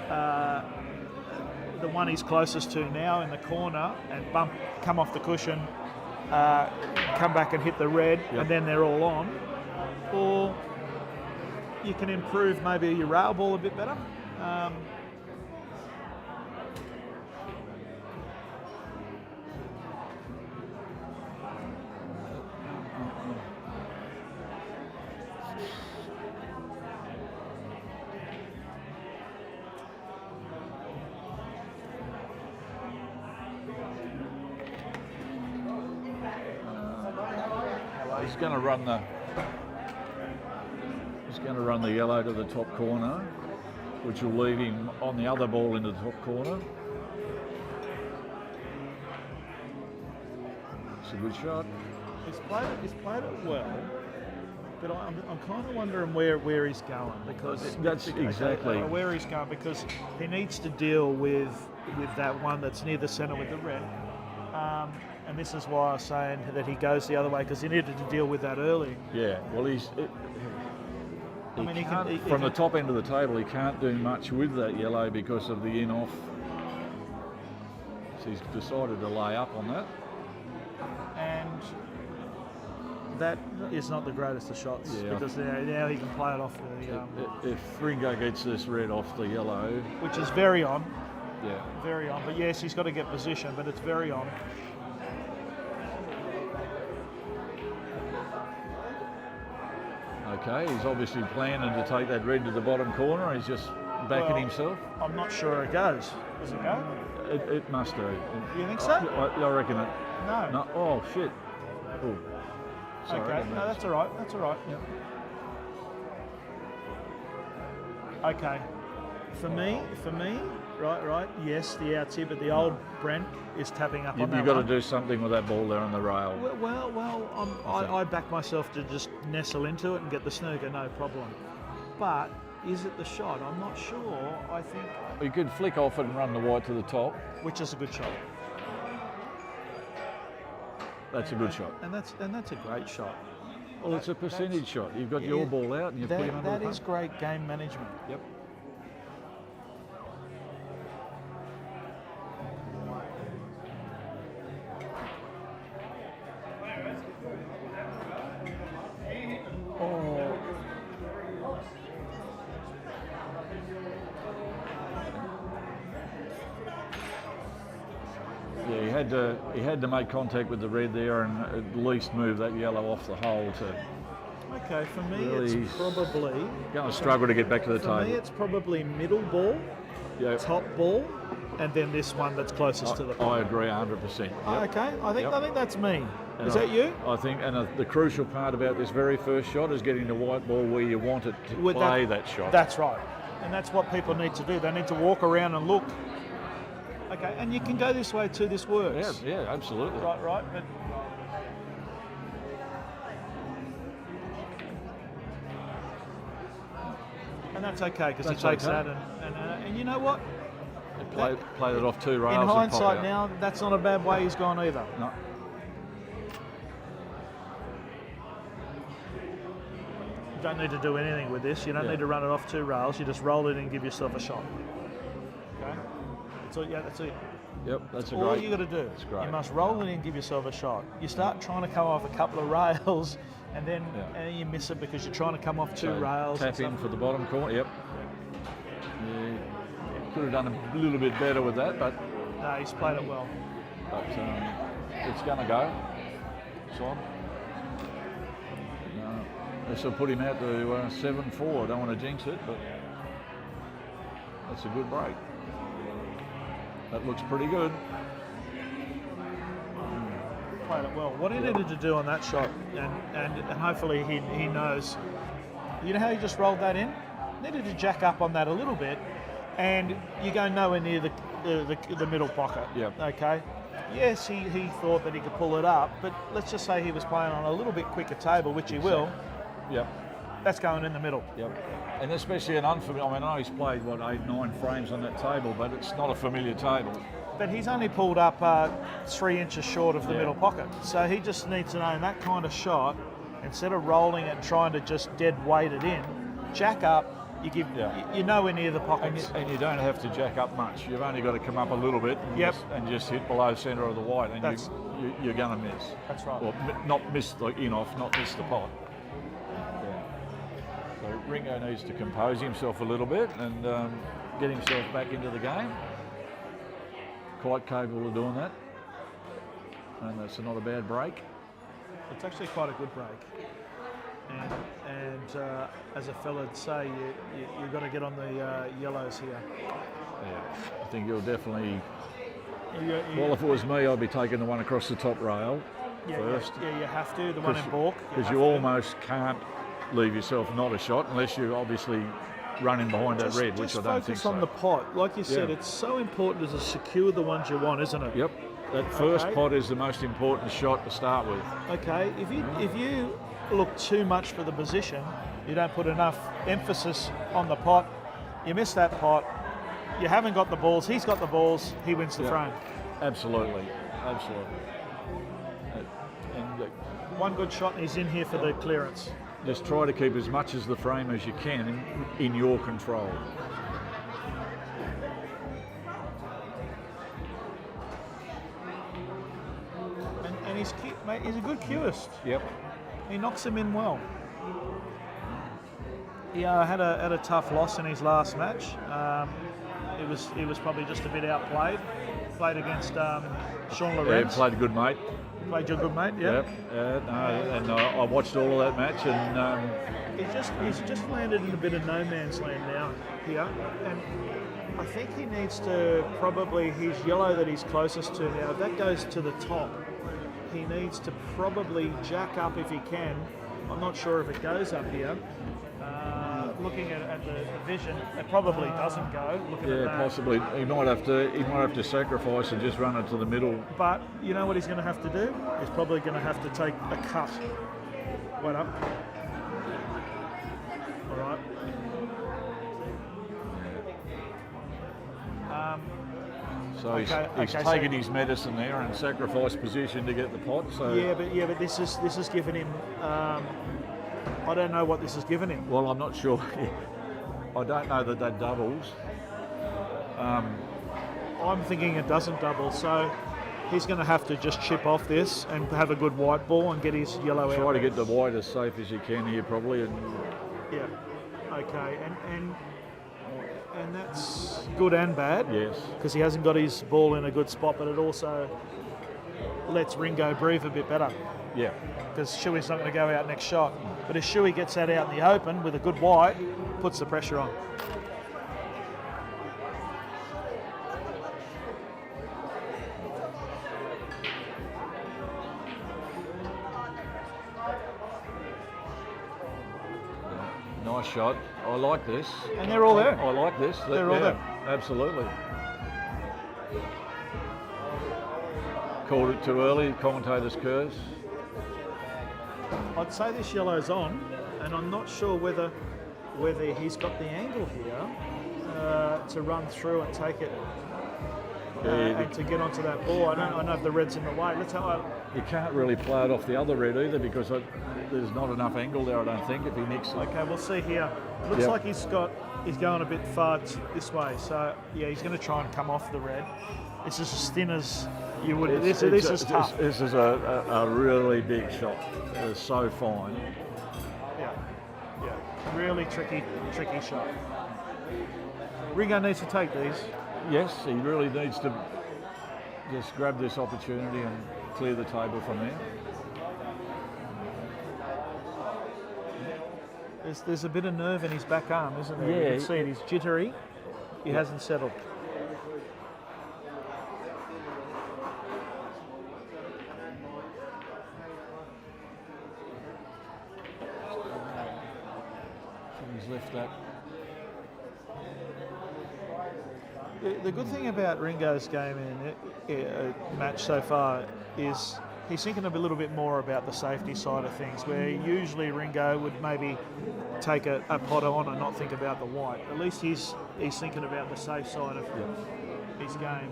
the one he's closest to now in the corner and come off the cushion, come back and hit the red, and then they're all on. Or you can improve maybe your rail ball a bit better. He's going to run the yellow to the top corner, which will leave him on the other ball into the top corner. It's a good shot. He's played it well, but I'm kind of wondering where he's going, because That's exactly where he's going, because he needs to deal with that one that's near the centre with the red. And this is why I was saying that he goes the other way, because he needed to deal with that early. Yeah, well, from the top end of the table, he can't do much with that yellow because of the in-off. So he's decided to lay up on that. And that is not the greatest of shots Yeah. because now he can play it off the, If Ringo gets this red off the yellow, which is very on, yeah. very on. But yes, he's got to get position, but it's very on. Okay, he's obviously planning to take that red to the bottom corner. He's just backing Well, himself. I'm not sure it goes. Does it go? It must do. You think so? I reckon it. No. No. Oh shit. Oh. Sorry, Okay. No, that's all right. That's all right. Yep. Okay. For me, right. Yes, the outs here, but the old Brent is tapping up on that You've got to one. do something with that ball there on the rail. I back myself to just nestle into it and get the snooker, no problem. But is it the shot? I'm not sure. I think, You could flick off it and run the white to the top. which is a good shot, That's a good shot. and that's a great shot. Well, it's a percentage shot. You've got your ball out and you put him under That the is pump. great game management. Yep. Oh, Yeah, he had to make contact with the red there and at least move that yellow off the hole to okay. For me, Really it's probably going to struggle to get back to the for me table. it's probably middle ball, Yeah, top ball, and then this one that's closest to the. I agree 100%. Yep. Okay, I think that's me. And Is that you? I think, and the crucial part about this very first shot is getting the white ball where you want it to With play that shot. That's right, and that's what people need to do. They need to walk around and look. Okay, and you can go this way too. This works. Yeah, absolutely. Right, but. And that's okay because he That's takes okay. that and you know what? Played it off two rails. In and popped hindsight out. now, that's not a bad way he's gone either. No. You don't need to do anything with this. You don't Yeah. need to run it off two rails. You just roll it and give yourself a shot. Okay? That's it. Yep, that's a All great. you got to do. It's great. You must roll it and give yourself a shot. You start trying to come off a couple of rails, and then and you miss it because you're trying to come off two So rails. and Tap in stuff. for the bottom corner. Yep. Yeah. Could have done a little bit better with that, but No, he's played it well. it's going to go. Son. No. This will put him out to 7-4. I don't want to jinx it, but that's a good break. That looks pretty good. Played it well. What he needed to do on that shot, and hopefully he knows. You know how he just rolled that in? Needed to jack up on that a little bit, and you go nowhere near the middle pocket. Yep. Okay. Yes, he thought that he could pull it up, but let's just say he was playing on a little bit quicker table, which he will. Yep. That's going in the middle. Yep. And especially an unfamiliar. I mean, I know he's played 8-9 frames on that table, but it's not a familiar table. But he's only pulled up 3 inches short of the middle pocket. So he just needs to know in that kind of shot, instead of rolling it and trying to just dead weight it in, jack up, you're nowhere near the pockets. And you don't have to jack up much. You've only got to come up a little bit and just hit below centre of the white, and you're going to miss. That's right. Or not miss the in-off, not miss the pot. Yeah. So Ringo needs to compose himself a little bit and get himself back into the game. Quite capable of doing that. And that's not a bad break. It's actually quite a good break. And as a fella'd say, you've got to get on the yellows here. Yeah, I think you'll definitely. You- Well, if it was me, I'd be taking the one across the top rail first. Yeah, you have to. The one in balk. Because you almost can't leave yourself not a shot unless you're obviously running behind that red, which I don't think focus so. on the pot. Like you said, Yeah. it's so important to secure the ones you want, isn't it? Yep, that first Okay. pot is the most important shot to start with. Okay, if you look too much for the position, you don't put enough emphasis on the pot, you miss that pot, you haven't got the balls, he's got the balls, he wins the Yeah. frame. Absolutely. And One good shot and he's in here for the clearance. just try to keep as much as the frame as you can in your control. And he's a good cueist. Yep. He knocks him in well. He had a tough loss in his last match. He was probably just a bit outplayed. Played against Sean Lorenz. Yeah, played a good mate. Played your good mate, yeah. And I watched all of that match, and He's just landed in a bit of no man's land now here, and I think he needs to probably his yellow that he's closest to now. If that goes to the top, he needs to probably jack up if he can. I'm not sure if it goes up here. Looking at the vision, it probably doesn't go. Looking at that. Possibly. He might have to sacrifice and just run it to the middle. But you know what he's going to have to do? He's probably going to have to take a cut. Wait up. All right. So he's taken his medicine there and sacrificed position to get the pot. So yeah, but this is giving him. I don't know what this has given him. Well, I'm not sure. I don't know that doubles. I'm thinking it doesn't double, so he's going to have to just chip off this and have a good white ball and get his yellow out. Try to get the white as safe as you can here, probably. And yeah, okay, and that's good and bad. Yes, because he hasn't got his ball in a good spot, but it also lets Ringo breathe a bit better. Yeah, because Shuey's not going to go out next shot. But if Shuey gets that out in the open with a good white, puts the pressure on. nice shot. I like this. And they're all there. I like this. They're all there. Absolutely. Called it too early, commentator's curse. I'd say this yellow's on, and I'm not sure whether he's got the angle here to run through and take it and to get onto that ball. I don't know if the red's in the way. You can't really play it off the other red either because there's not enough angle there, I don't think, if he nicks it. Okay, we'll see here. Looks like he's going a bit far this way. So yeah, he's going to try and come off the red. It's just as thin as you would. This is tough. This is a really big shot. It's so fine. Yeah, really tricky shot. Ringo needs to take these. Yes, he really needs to just grab this opportunity and clear the table from there. There's a bit of nerve in his back arm, isn't there? Yeah, you can see it. He's jittery. He hasn't settled. He's left that. The good thing about Ringo's game in match so far is he's thinking a little bit more about the safety side of things, where usually Ringo would maybe take a pot on and not think about the white. At least he's thinking about the safe side of his game.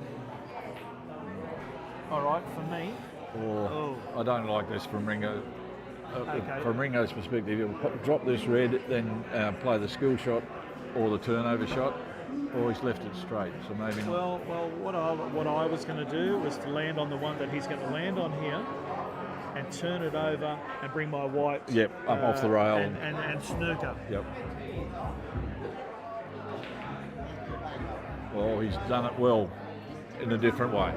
All right, for me. I don't like this from Ringo. Okay. From Ringo's perspective, he'll drop this red, then play the skill shot or the turnover shot, or he's left it straight. So maybe not. Well, what I was going to do was to land on the one that he's going to land on here, and turn it over and bring my white. Yep, up off the rail and snooker. Yep. Well, he's done it well in a different way.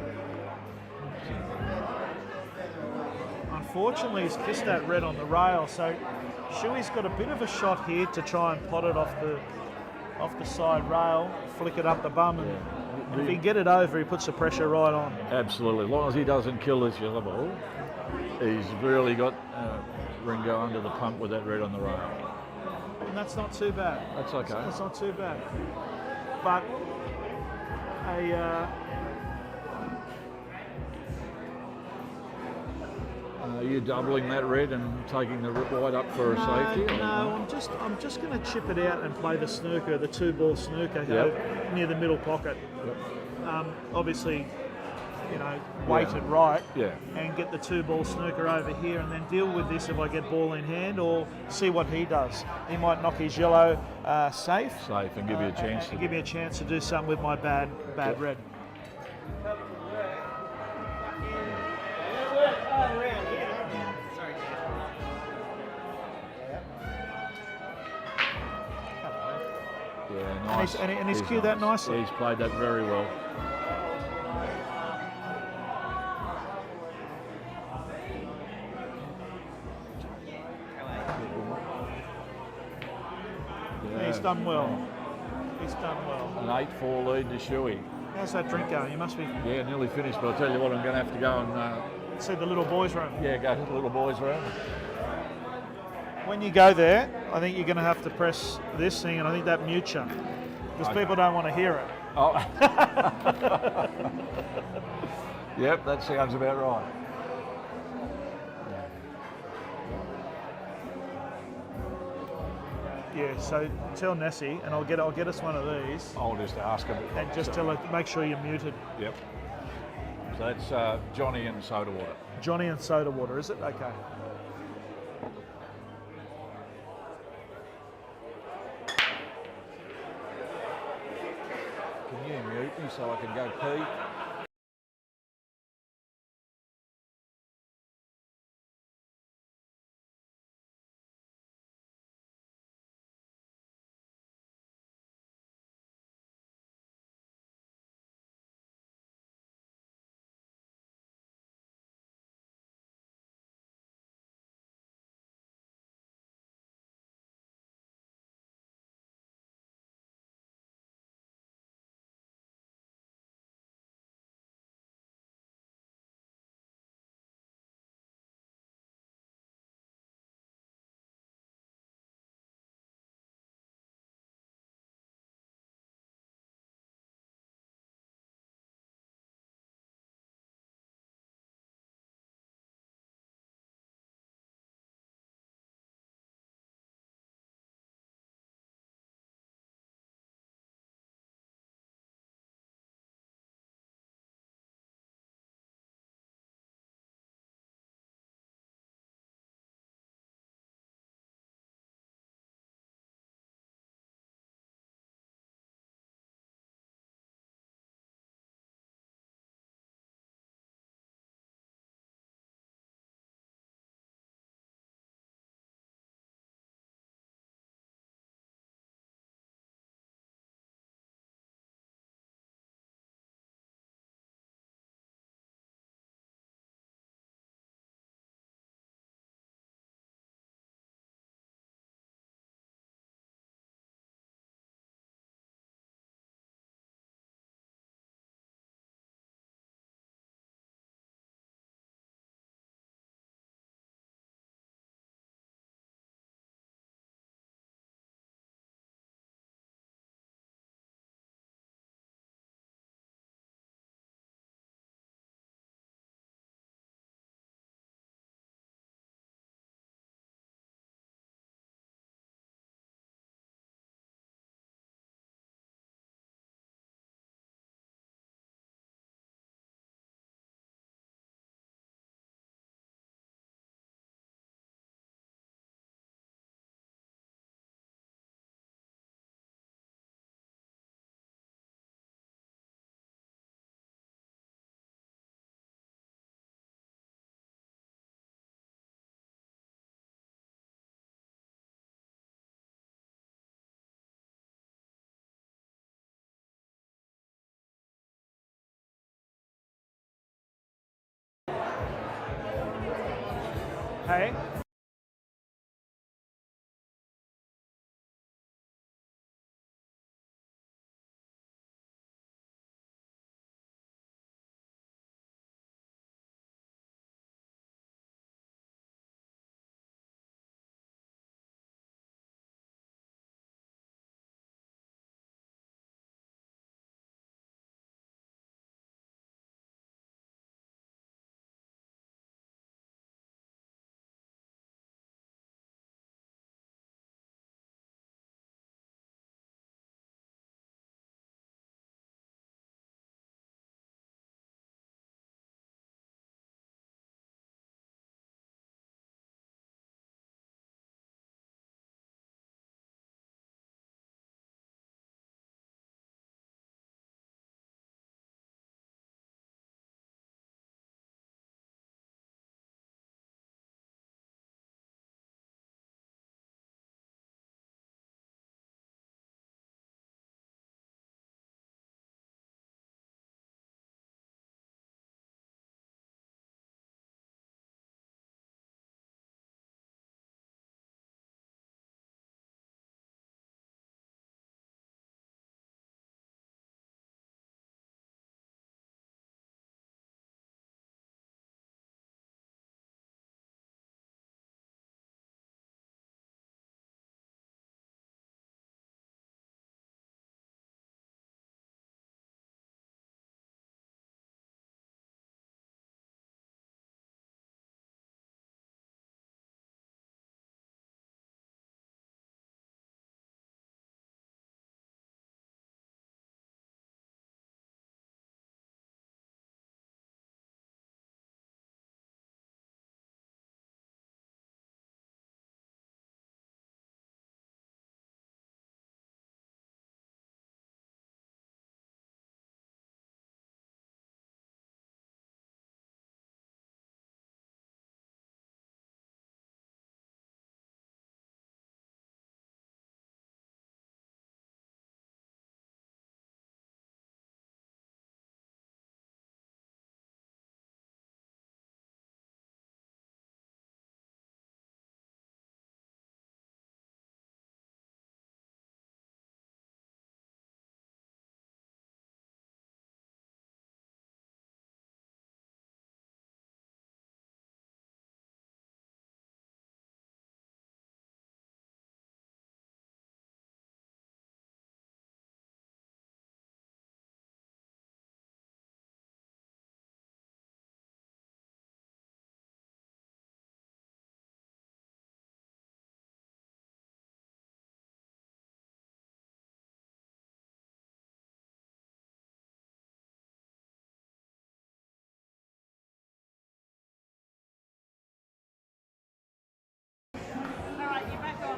Unfortunately, he's kissed that red on the rail, so Shuey's got a bit of a shot here to try and pot it off the side rail, flick it up the bum, and if he can get it over, he puts the pressure right on. Absolutely. As long as he doesn't kill this yellow ball, he's really got Ringo under the pump with that red on the rail. And that's not too bad. That's okay. That's not too bad. But are you doubling that red and taking the white up for a safety? No, I'm just going to chip it out and play the snooker, the 2-ball snooker near the middle pocket. Yep. Obviously, weight it right, Yeah. and get the 2-ball snooker over here, and then deal with this if I get ball in hand, or see what he does. He might knock his yellow safe. Safe and give you a chance. Give me a chance to do something with my bad red. Yeah, nice. And he's cued that nicely. Yeah, he's played that very well. Yeah. He's done well. He's done well. An 8-4 lead to Shuey. How's that drink going? You must be Yeah, nearly finished, but I'll tell you what, I'm going to have to go and see the little boys' room. yeah, go to the little boys' room. When you go there, I think you're going to have to press this thing, and I think that mutes you, because people don't want to hear it. Oh. Yep, that sounds about right. Yeah. So tell Nessie, and I'll get us one of these, I'll just ask him. and just tell her make sure you're muted. Yep. So that's Johnny and soda water. Johnny and soda water, is it? Okay. Can you mute me so I can go pee? Hey.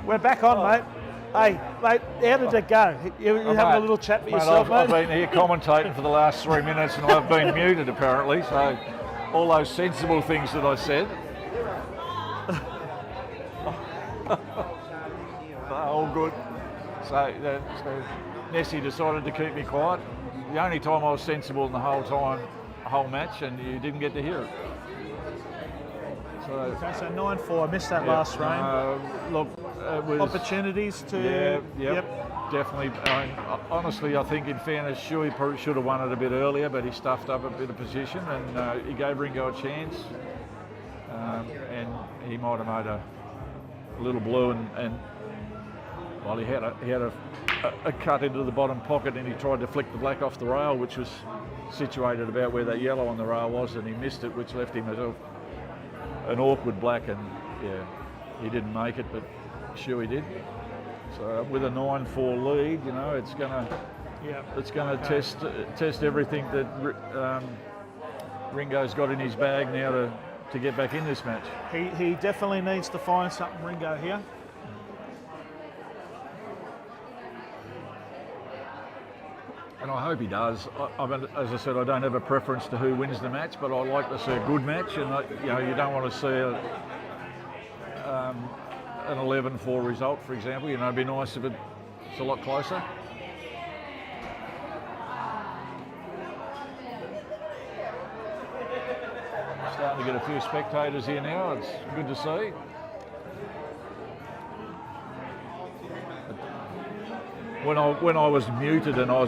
We're back on, mate. Hey, mate, how did it go? You having a little chat with yourself, I've mate? been here commentating for the last 3 minutes and I've been muted apparently, so all those sensible things that I said. All good. So Nessie decided to keep me quiet. The only time I was sensible in the whole match, and you didn't get to hear it. So, Okay, so 9-4. I missed that last frame. Look, it was Opportunities to. Definitely. Honestly, I think in fairness, Shuey probably should have won it a bit earlier, but he stuffed up a bit of position, and he gave Ringo a chance, and he might have made a little blue, and well, he had a cut into the bottom pocket, and he tried to flick the black off the rail, which was situated about where that yellow on the rail was, and he missed it, which left him as an awkward black, and yeah, he didn't make it, but Shuey did. So with a 9-4 lead, you know, it's gonna test everything that Ringo's got in his bag now to get back in this match. He definitely needs to find something, Ringo, here. And I hope he does. I mean, as I said, I don't have a preference to who wins the match, but I like to see a good match, and you don't want to see an 11-4 result, for example. You know, it'd be nice if it's a lot closer. Starting to get a few spectators here now. It's good to see. When I was muted and I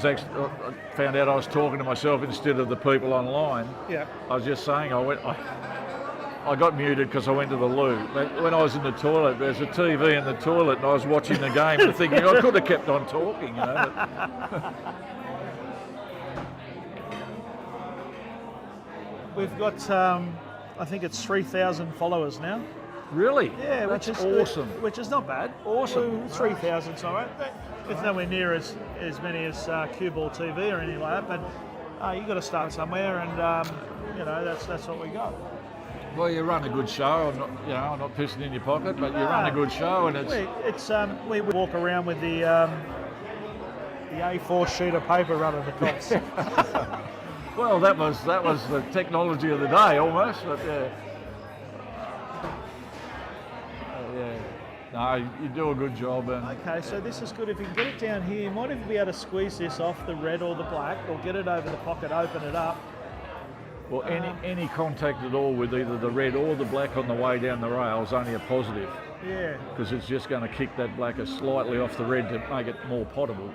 found out I was talking to myself instead of the people online. Yeah. I was just saying I got muted because I went to the loo. When I was in the toilet, there's a TV in the toilet, and I was watching the game and thinking I could have kept on talking, you know. We've got, I think it's 3,000 followers now. Really? Yeah, that's which is awesome. Which is not bad. Awesome. 3,000, so it's nowhere near as many as Cue Ball TV or anything like that. But you've got to start somewhere, and you know that's what we got. Well, you run a good show. I'm not pissing in your pocket, but you run a good show, and we walk around with the A4 sheet of paper running the cops. Well, that was the technology of the day almost, but yeah. No, you do a good job. Okay, so this is good. If you can get it down here, you might even be able to squeeze this off the red or the black, or get it over the pocket, open it up. Well, any contact at all with either the red or the black on the way down the rail is only a positive. Yeah. Because it's just going to kick that blacker slightly off the red to make it more potable.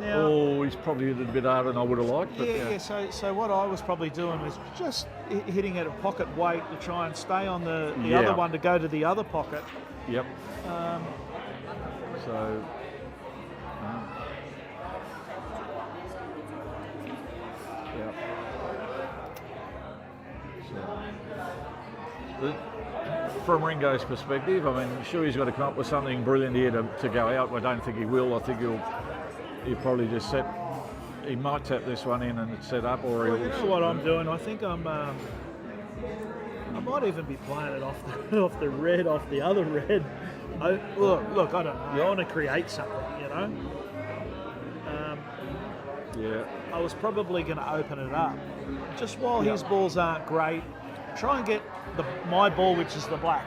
Now, he's probably hit it a bit harder than I would have liked. But yeah. So what I was probably doing was just hitting at a pocket weight to try and stay on the other one to go to the other pocket. Yep. From Ringo's perspective, I mean, sure, he's got to come up with something brilliant here to go out. I don't think he will. I think he'll probably just he might tap this one in and set up, or you know what I'm doing? I think I might even be playing it off the red, off the other red. Look, I don't know. I want to create something, you know. I was probably going to open it up, just while his balls aren't great. Try and get my ball, which is the black.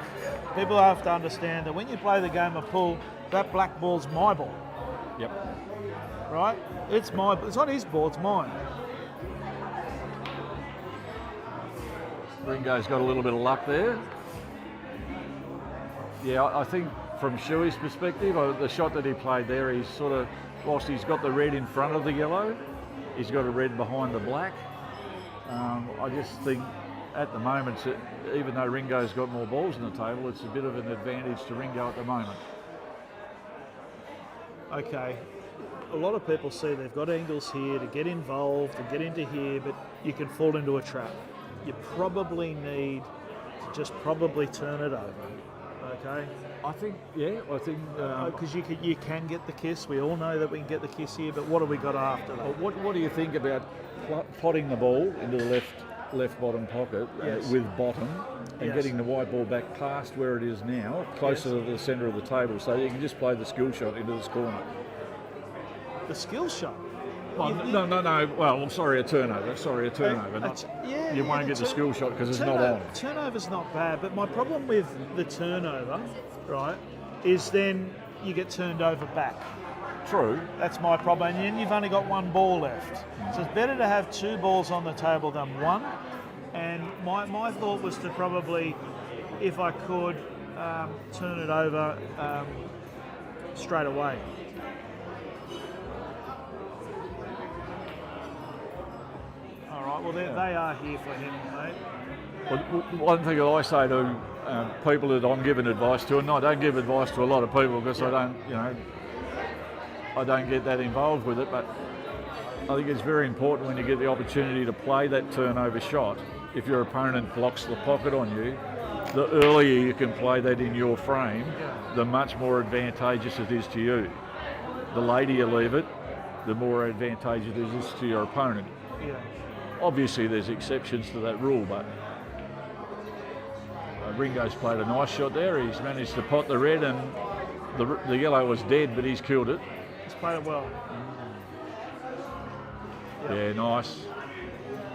People have to understand that when you play the game of pool, that black ball's my ball. Yep. Right? It's not his ball, it's mine. Ringo's got a little bit of luck there. Yeah, I think from Shuey's perspective, the shot that he played there, he's sort of, whilst he's got the red in front of the yellow, he's got a red behind the black. I just think at the moment, even though Ringo's got more balls on the table, it's a bit of an advantage to Ringo at the moment. Okay. A lot of people see they've got angles here to get involved, to get into here, but you can fall into a trap. You probably need to just turn it over. Okay. I think. Because you can get the kiss. We all know that we can get the kiss here, but what have we got after that? What do you think about plotting the ball into the left left bottom pocket Yes. with bottom and Yes. getting the white ball back past where it is now, closer to the centre of the table, so you can just play the skill shot into this corner. The skill shot. Oh, no. Well, I'm sorry, a turnover. Not, Yeah, you won't get the skill shot because it's not on. Turnover's not bad, but my problem with the turnover, right, is then you get turned over back. True. That's my problem, and then you've only got one ball left. So it's better to have two balls on the table than one. And my thought was to probably, if I could, turn it over straight away. All right, well, they are here for him, mate. Well, one thing that I say to people that I'm giving advice to, and I don't give advice to a lot of people because I don't get that involved with it, but I think it's very important when you get the opportunity to play that turnover shot. If your opponent blocks the pocket on you, the earlier you can play that in your frame, the much more advantageous it is to you. The later you leave it, the more advantageous it is to your opponent. Yeah. Obviously there's exceptions to that rule, but Ringo's played a nice shot there. He's managed to pot the red, and the yellow was dead, but he's killed it. He's played it well. Yeah, nice.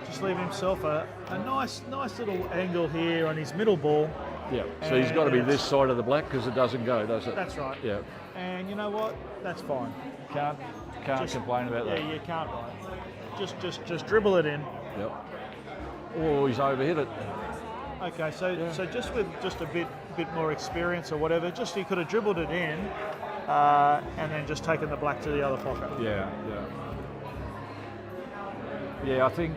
Just leaving himself a nice little angle here on his middle ball. Yeah, so he's got to be this side of the black because it doesn't go, does it? That's right. Yeah. And you know what? That's fine. Can't complain about that. Yeah, you can't. Just dribble it in. Yep. Oh, he's overhit it. Okay, so just with just a bit more experience or whatever, just he could have dribbled it in, and then just taken the black to the other pocket. Yeah. Yeah, I think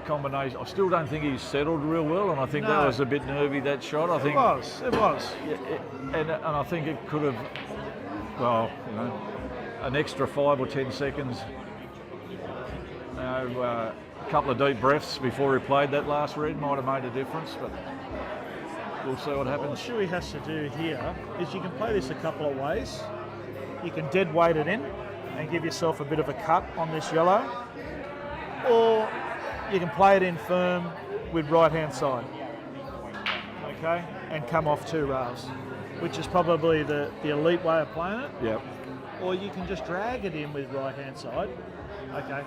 combination. I still don't think he's settled real well, and I think that was a bit nervy, that shot. I think it was. Yeah, and I think it could have, an extra 5 or 10 seconds. A couple of deep breaths before he played that last red might have made a difference, but we'll see what happens. What Shuey has to do here is you can play this a couple of ways. You can dead weight it in and give yourself a bit of a cut on this yellow, or you can play it in firm with right hand side, okay, and come off 2 rails, which is probably the elite way of playing it. Yep. Or you can just drag it in with right hand side, okay.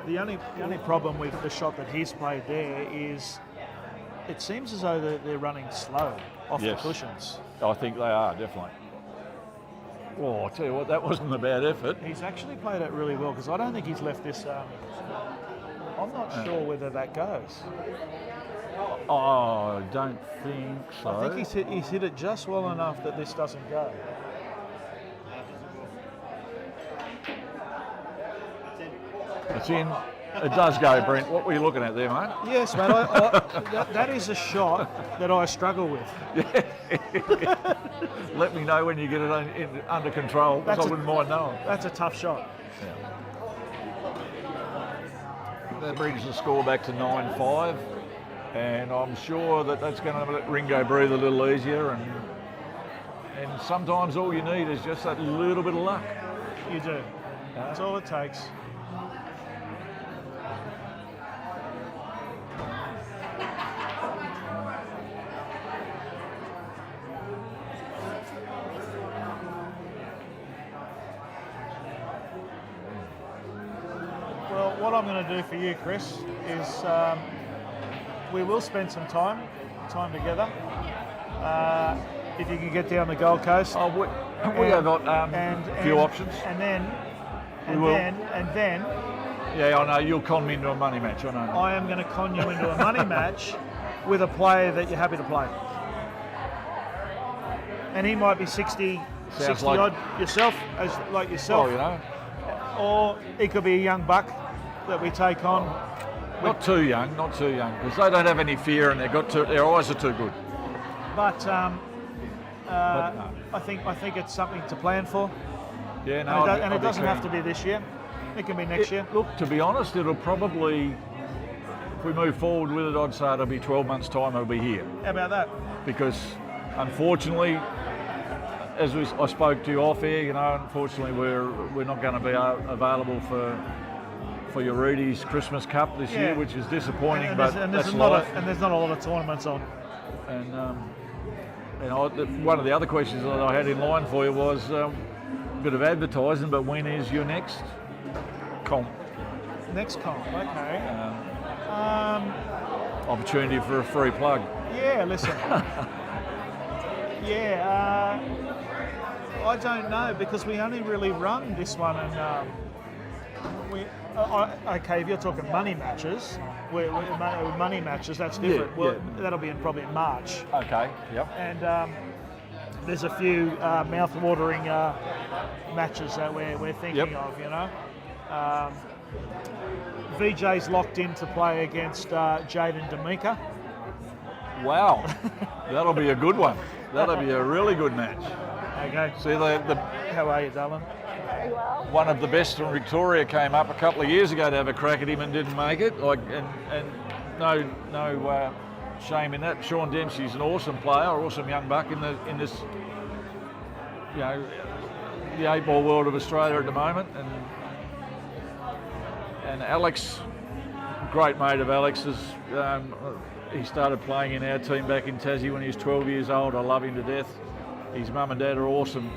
The only problem with the shot that he's played there is it seems as though they're running slow off the cushions. I think they are, definitely. Oh, I'll tell you what, that wasn't a bad effort. He's actually played it really well because I don't think he's left this. I'm not sure whether that goes. Oh, I don't think so. I think he's hit it just well enough that this doesn't go. It's in. It does go, Brent. What were you looking at there, mate? Yes, mate. That is a shot that I struggle with. Let me know when you get it under control, because I wouldn't mind knowing. That's a tough shot. That brings the score back to 9-5, and I'm sure that's going to let Ringo breathe a little easier. And sometimes all you need is just that little bit of luck. You do. That's all it takes. What I'm going to do for you, Chris, is we will spend some time together. If you can get down the Gold Coast. We have got a few options. And then. Yeah, I know. You'll con me into a money match, I know. I am going to con you into a money match with a player that you're happy to play. And he might be 60 odd yourself. Oh, you know. Or he could be a young buck that we take on. Not too young, because they don't have any fear and their eyes are too good. But no. I think it's something to plan for. Yeah, no, and it doesn't have to be this year. It can be next year. Look, to be honest, it'll probably, if we move forward with it, I'd say it'll be 12 months' time it'll be here. How about that? Because unfortunately, as I spoke to you off air, unfortunately we're not going to be available for for your Reedy's Christmas Cup this year, which is disappointing, but that's life. There's not a lot of tournaments on. And one of the other questions that I had in line for you was a bit of advertising, but when is your next comp? Next comp, okay. Opportunity for a free plug. Yeah, listen. I don't know, because we only really run this one, and okay, if you're talking money matches, money matches, that's different. That'll be probably in March. Okay, yep. And there's a few mouth-watering matches that we're thinking of, you know. VJ's locked in to play against Jaden D'Amica. Wow, that'll be a good one. That'll be a really good match. Okay. See, how are you, darling? Very well. one of the best from Victoria came up a couple of years ago to have a crack at him and didn't make it. And no shame in that. Sean Dempsey's an awesome player, awesome young buck in this, you know, the 8-ball world of Australia at the moment. And Alex, great mate of Alex's. He started playing in our team back in Tassie when he was 12 years old. I love him to death. His mum and dad are awesome.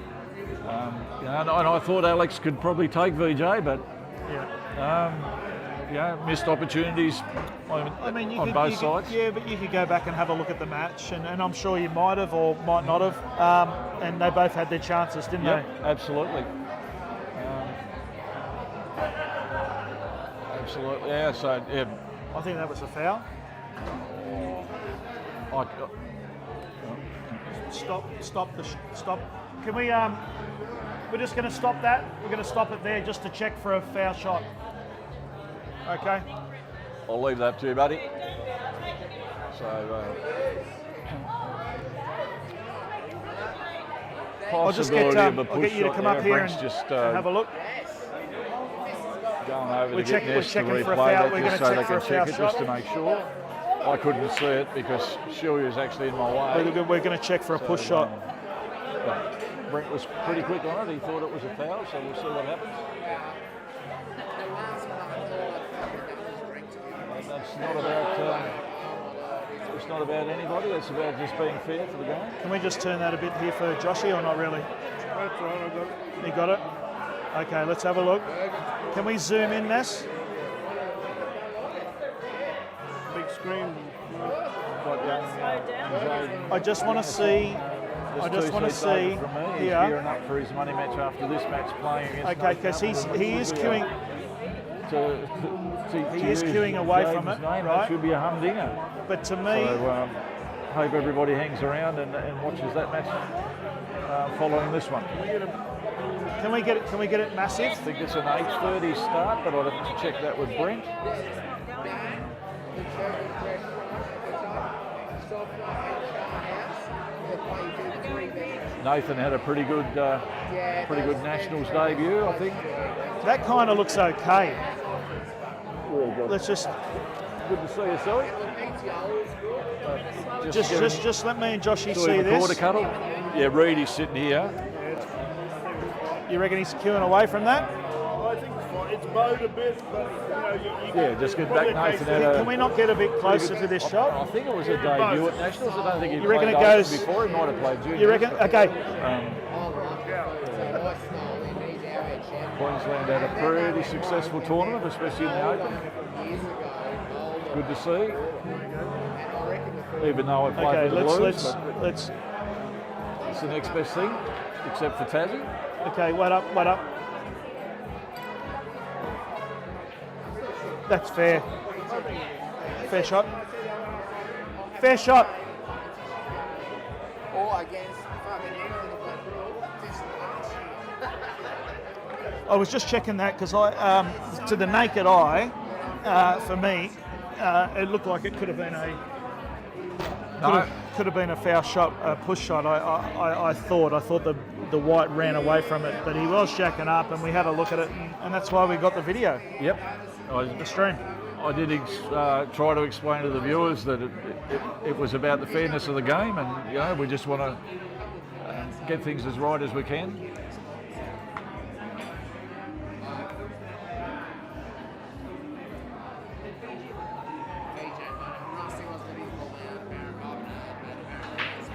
And I thought Alex could probably take VJ, but missed opportunities on both sides. Yeah, but you could go back and have a look at the match, and I'm sure you might have or might not have. And they both had their chances, didn't they? Absolutely. Absolutely. Yeah. So yeah. I think that was a foul. Stop. Can we? We're just going to stop that. We're going to stop it there just to check for a foul shot. Okay. I'll leave that to you, buddy. So. I'll get you to come up here and have a look. Going over we're to get Ness to checking for a replay foul. that We're just going so to check they for a can foul check it shot. just to make sure. I couldn't see it because Shilia's actually in my way. We're going to check for a push shot. But Brent was pretty quick on it. He thought it was a foul, so we'll see what happens. And that's not about. It's not about anybody. It's about just being fair for the game. Can we just turn that a bit here for Joshy, or not really? That's right, I got it. You got it? Okay, let's have a look. Can we zoom in, Ness? Big screen. I just want to see. He's gearing up for his money match after this match playing against. Okay, because he is queuing. He is queuing away from it, right? That should be a humdinger. But to me, so, hope everybody hangs around and watches that match following this one. Can we get it? Can we get it massive? I think it's an 8:30 start, but I'll have to check that with Brent. Nathan had a pretty good Nationals debut, I think. That kind of looks okay. Let's just. Good to see you, Sully. Just let me and Joshy see the this. Quarter cuddle. Yeah, Reedy's sitting here. You reckon he's queuing away from that? I think it's fine. It's bowed a bit, but Just get back, Nathan. Can we not get a bit closer to this shot? I think it was a debut at Nationals. I don't think he reckon played it goes before. He might have played junior. You reckon? Okay. Queensland had a pretty successful tournament, especially in the Open. Good to see. Even though I played for the Blues, let's. It's the next best thing, except for Tassie. Okay, wait up. That's fair. Fair shot. Fair shot. Or against fucking I was just checking that because to the naked eye, for me, it looked like it could have been a foul shot, a push shot. I thought the white ran away from it, but he was shacking up, and we had a look at it, and that's why we got the video. Yep. The stream. I did try to explain to the viewers that it was about the fairness of the game, and we just want to get things as right as we can.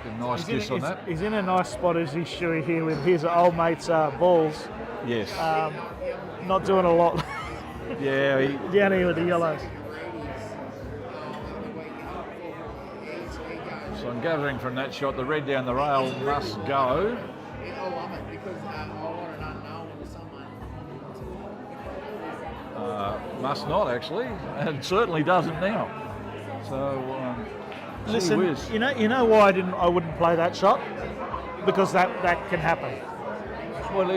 A nice kiss on that. He's in a nice spot as he's Shuey here with his old mate's balls. Yes. Not doing a lot Yeah, down here with the yellows. so I'm gathering from that shot the red down the rail must go. Must not actually, and certainly doesn't now. So gee Listen, whiz. you know why I wouldn't play that shot? Because that can happen. Well,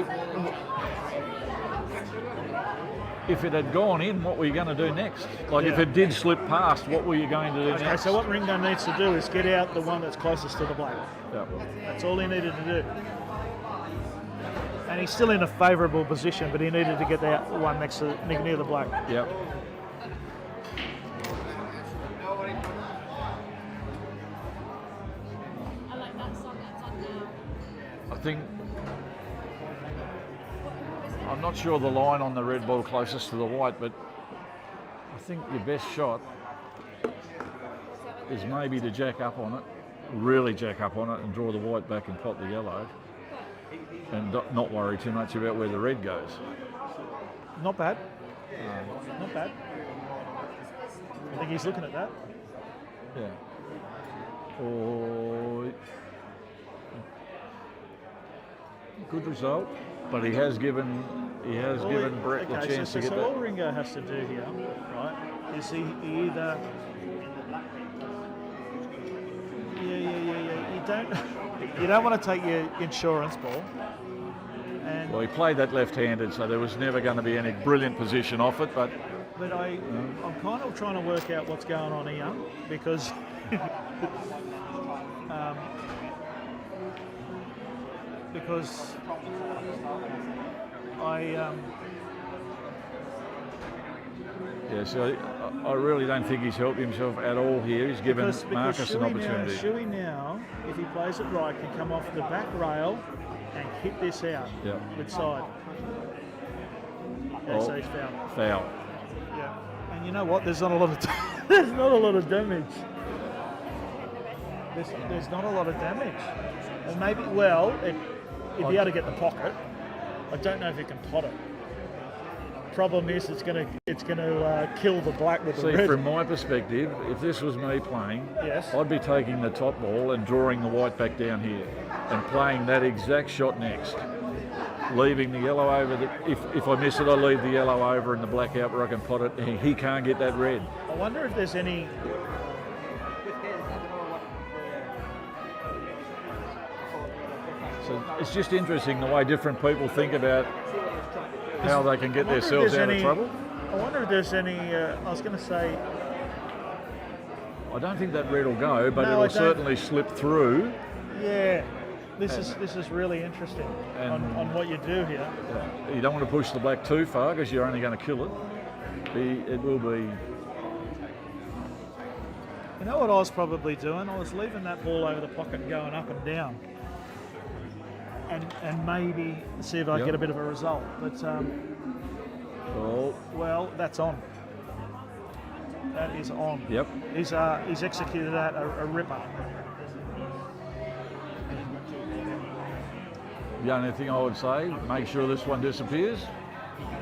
if it had gone in, what were you going to do next? Like if Yeah. it did slip past, what were you going to do Okay, next? so what Ringo needs to do is get out the one that's closest to the black. Yeah. That's all he needed to do. And he's still in a favourable position, but he needed to get that one next to near the black. Yep. I think I'm not sure the line on the red ball closest to the white, but I think your best shot is maybe to jack up on it, really jack up on it and draw the white back and pot the yellow, and not worry too much about where the red goes. Not bad. Not bad. I think he's looking at that. Yeah. Or good result, but he has given Brett the chance to get so all that. Ringo has to do here, right, is he either... Yeah. You don't want to take your insurance ball. And Well, he played that left-handed, so there was never going to be any brilliant position off it, but I'm kind of trying to work out what's going on here because because yeah, so I really don't think he's helped himself at all here. He's given Marcus an opportunity. Shuey now, if he plays it right, can come off the back rail and hit this out with side. Yeah, so he's fouled. Foul. Yeah, and you know what? There's not a lot of there's not a lot of damage. There's not a lot of damage. And maybe he'd be able to get the pocket. I don't know if he can pot it. Problem is, it's gonna kill the black with the See, red. from my perspective, if this was me playing, Yes. I'd be taking the top ball and drawing the white back down here and playing that exact shot next. Leaving the yellow over. If I miss it, I leave the yellow over and the black out where I can pot it. And he can't get that red. I wonder if there's any. So it's just interesting the way different people think about how they can get I wonder if themselves there's out of any- trouble. I wonder if there's any. I was going to say. I don't think that red will go, but No, I it'll don't. certainly slip through. Yeah, this is really interesting on what you do here. You don't want to push the black too far because you're only going to kill it. It will be. You know what I was probably doing? I was leaving that ball over the pocket and going up and down. And maybe see if I get a bit of a result. But, well, that's on. That is on. Yep. He's executed that a ripper. The only thing I would say, make sure this one disappears.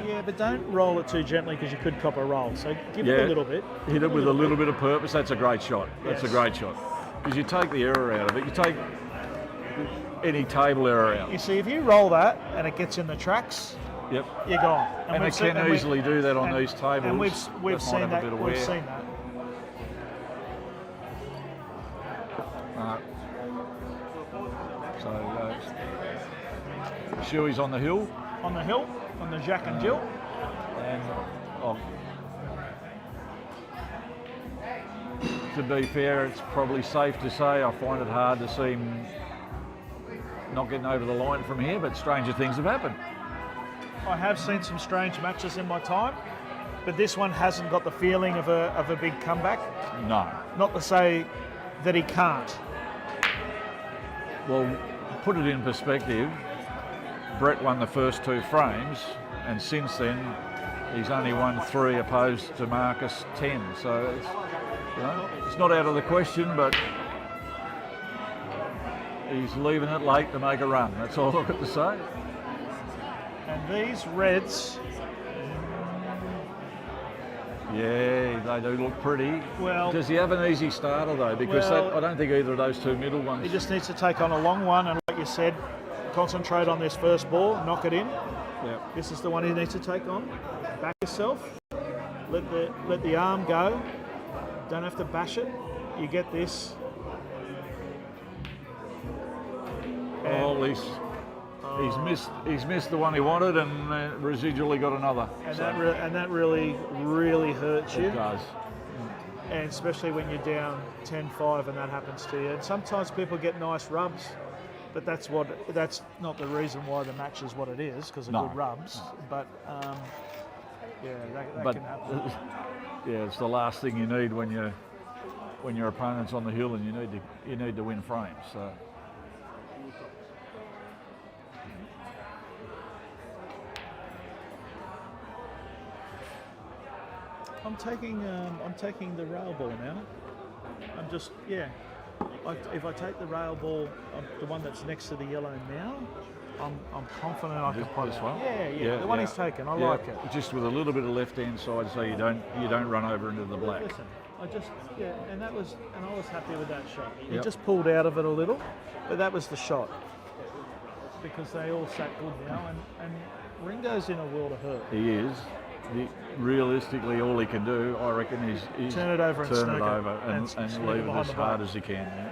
Yeah, but don't roll it too gently because you could cop a roll. So give it a little bit. Hit it with a little bit of purpose. That's a great shot. That's a Yes. great shot. Because you take the error out of it. You take any table error out. You see, if you roll that and it gets in the tracks, Yep. you're gone. And we've it seen- can easily do that on and- these tables. And we've that might seen have a that. bit of We've wear. seen that. So Shuey's on the hill. On the hill, on the Jack and Jill. And to be fair, it's probably safe to say I find it hard to see him not getting over the line from here, but stranger things have happened. I have seen some strange matches in my time, but this one hasn't got the feeling of a big comeback. No. Not to say that he can't. Well, put it in perspective, Brett won the first two frames, and since then he's only won 3 opposed to Marcus 10. So it's not out of the question, but he's leaving it late to make a run. That's all I've got to say. And these reds, Yeah, they do look pretty. Well- does he have an easy starter though? Because Well- I don't think either of those two middle ones. he just needs to take on a long one, and like you said, concentrate on this first ball, knock it in. Yeah. This is the one he needs to take on. Back yourself. Let the arm go. Don't have to bash it. You get this. Oh, he's missed the one he wanted, and residually got another. And So, that really hurts you. it does. And especially when you're down 10-5 and that happens to you. And sometimes people get nice rubs, but that's not the reason why the match is what it is, because of No. good rubs. But yeah, that But can happen. yeah, it's the last thing you need when your opponent's on the hill and you need to win frames. So. I'm taking the rail ball now. I'm just if I take the rail ball, the one that's next to the yellow now, I'm confident I can play This that. one? Yeah, the one he's taken. I like it. Just with a little bit of left hand side, so you don't run over into the black. Listen, and I was happy with that shot. He Yep. just pulled out of it a little, but that was the shot because they all sat good now, and Ringo's in a world of hurt. He is. Realistically, all he can do, I reckon, is Turn it over and turn snooker it over and and snooker leave it behind as the hard black. as he can. Yeah.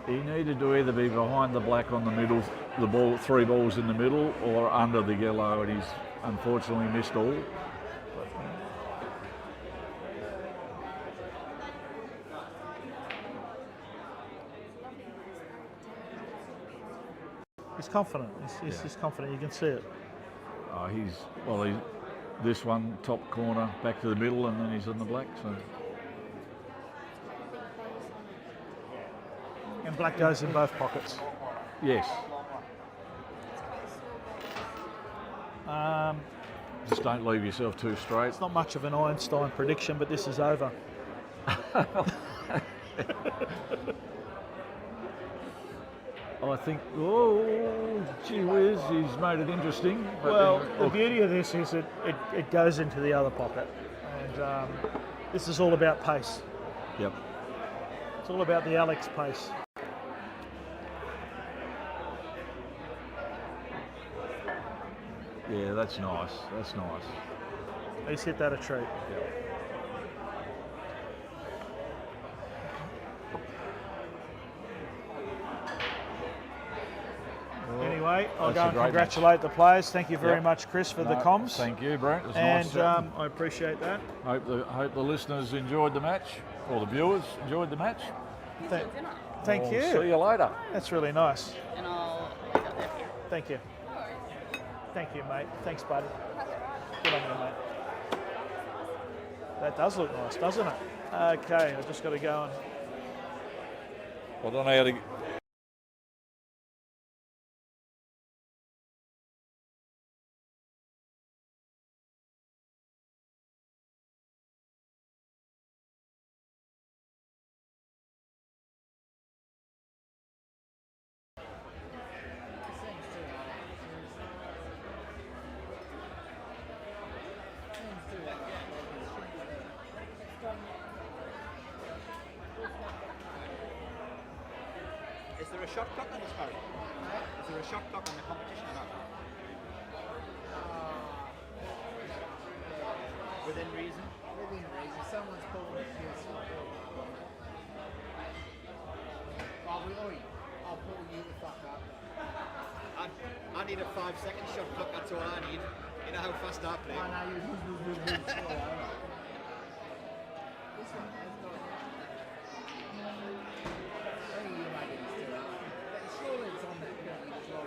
He needed to either be behind the black on the middle, three balls in the middle, or under the yellow, and he's unfortunately missed all. He's confident. He's just confident. You can see it. He's this one top corner back to the middle, and then he's on the black. So And black goes in both pockets. yes, just don't leave yourself too straight. It's not much of an Einstein prediction, but this is over. I think, oh, gee whiz, he's made it interesting. But Well, then- the beauty of this is it goes into the other pocket, and this is all about pace. Yep. It's all about the Alex pace. Yeah, that's nice. That's nice. He's hit that a treat. Anyway, I'll That's go a and great congratulate the players. Thank you very Yep. much, Chris, for the No, comms. Thank you, Brent. It was And nice chatting. I appreciate that. Hope the listeners enjoyed the match, or the viewers enjoyed the match. Thank We'll you. See you later. That's really nice. And I'll leave it there for you. Thank you. Thank you, mate. Thanks, buddy. Good on you, mate. That does look nice, doesn't it? Okay, I've just got to go and... I don't know how to. Is there a shot clock on this, Barry? Is there a shot clock on the competition or not? Within reason? Within reason. Someone's pulling it. Yes. I'll pull you the fuck up. I need a 5-second shot clock, that's all I need. You know how fast I play. I know you. This one has got. I think you might get it still up. But surely it's on that curtain as well.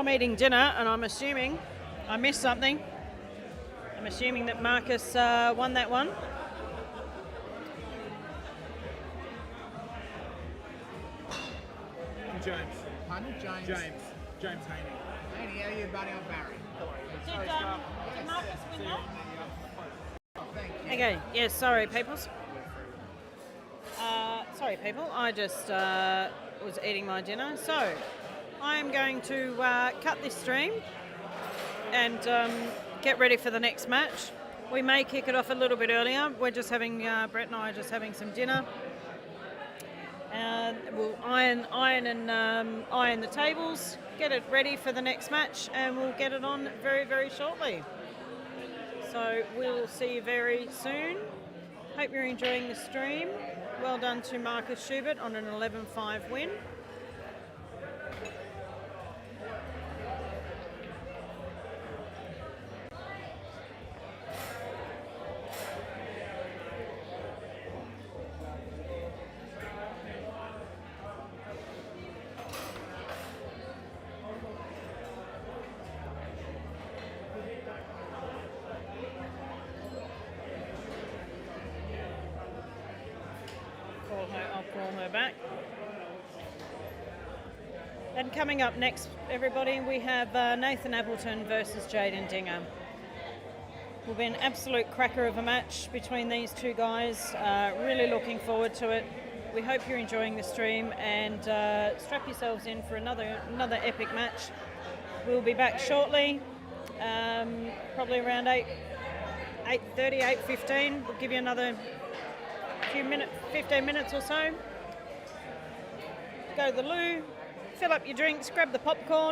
I'm eating dinner and I'm assuming I missed something. I'm assuming that Marcus won that one. James. Pardon? James. James Haney. Haney, how are you, buddy? I'm Barry. Did Marcus win that? Oh, thank you. Okay, yes, sorry, peoples. Sorry, people, I just was eating my dinner. So, I am going to cut this stream and get ready for the next match. We may kick it off a little bit earlier. We're just having, Brett and I are just having some dinner. We'll iron the tables, get it ready for the next match, and we'll get it on very, very shortly. So we'll see you very soon. Hope you're enjoying the stream. Well done to Marcus Schubert on an 11-5 win. I'll call her back. And coming up next, everybody, we have Nathan Appleton versus Jaden Dinger. Will be an absolute cracker of a match between these two guys. Really looking forward to it. We hope you're enjoying the stream, and strap yourselves in for another epic match. We'll be back shortly, probably around 8:30, 8:15. We'll give you another 15 minutes or so. Go to the loo, fill up your drinks, grab the popcorn.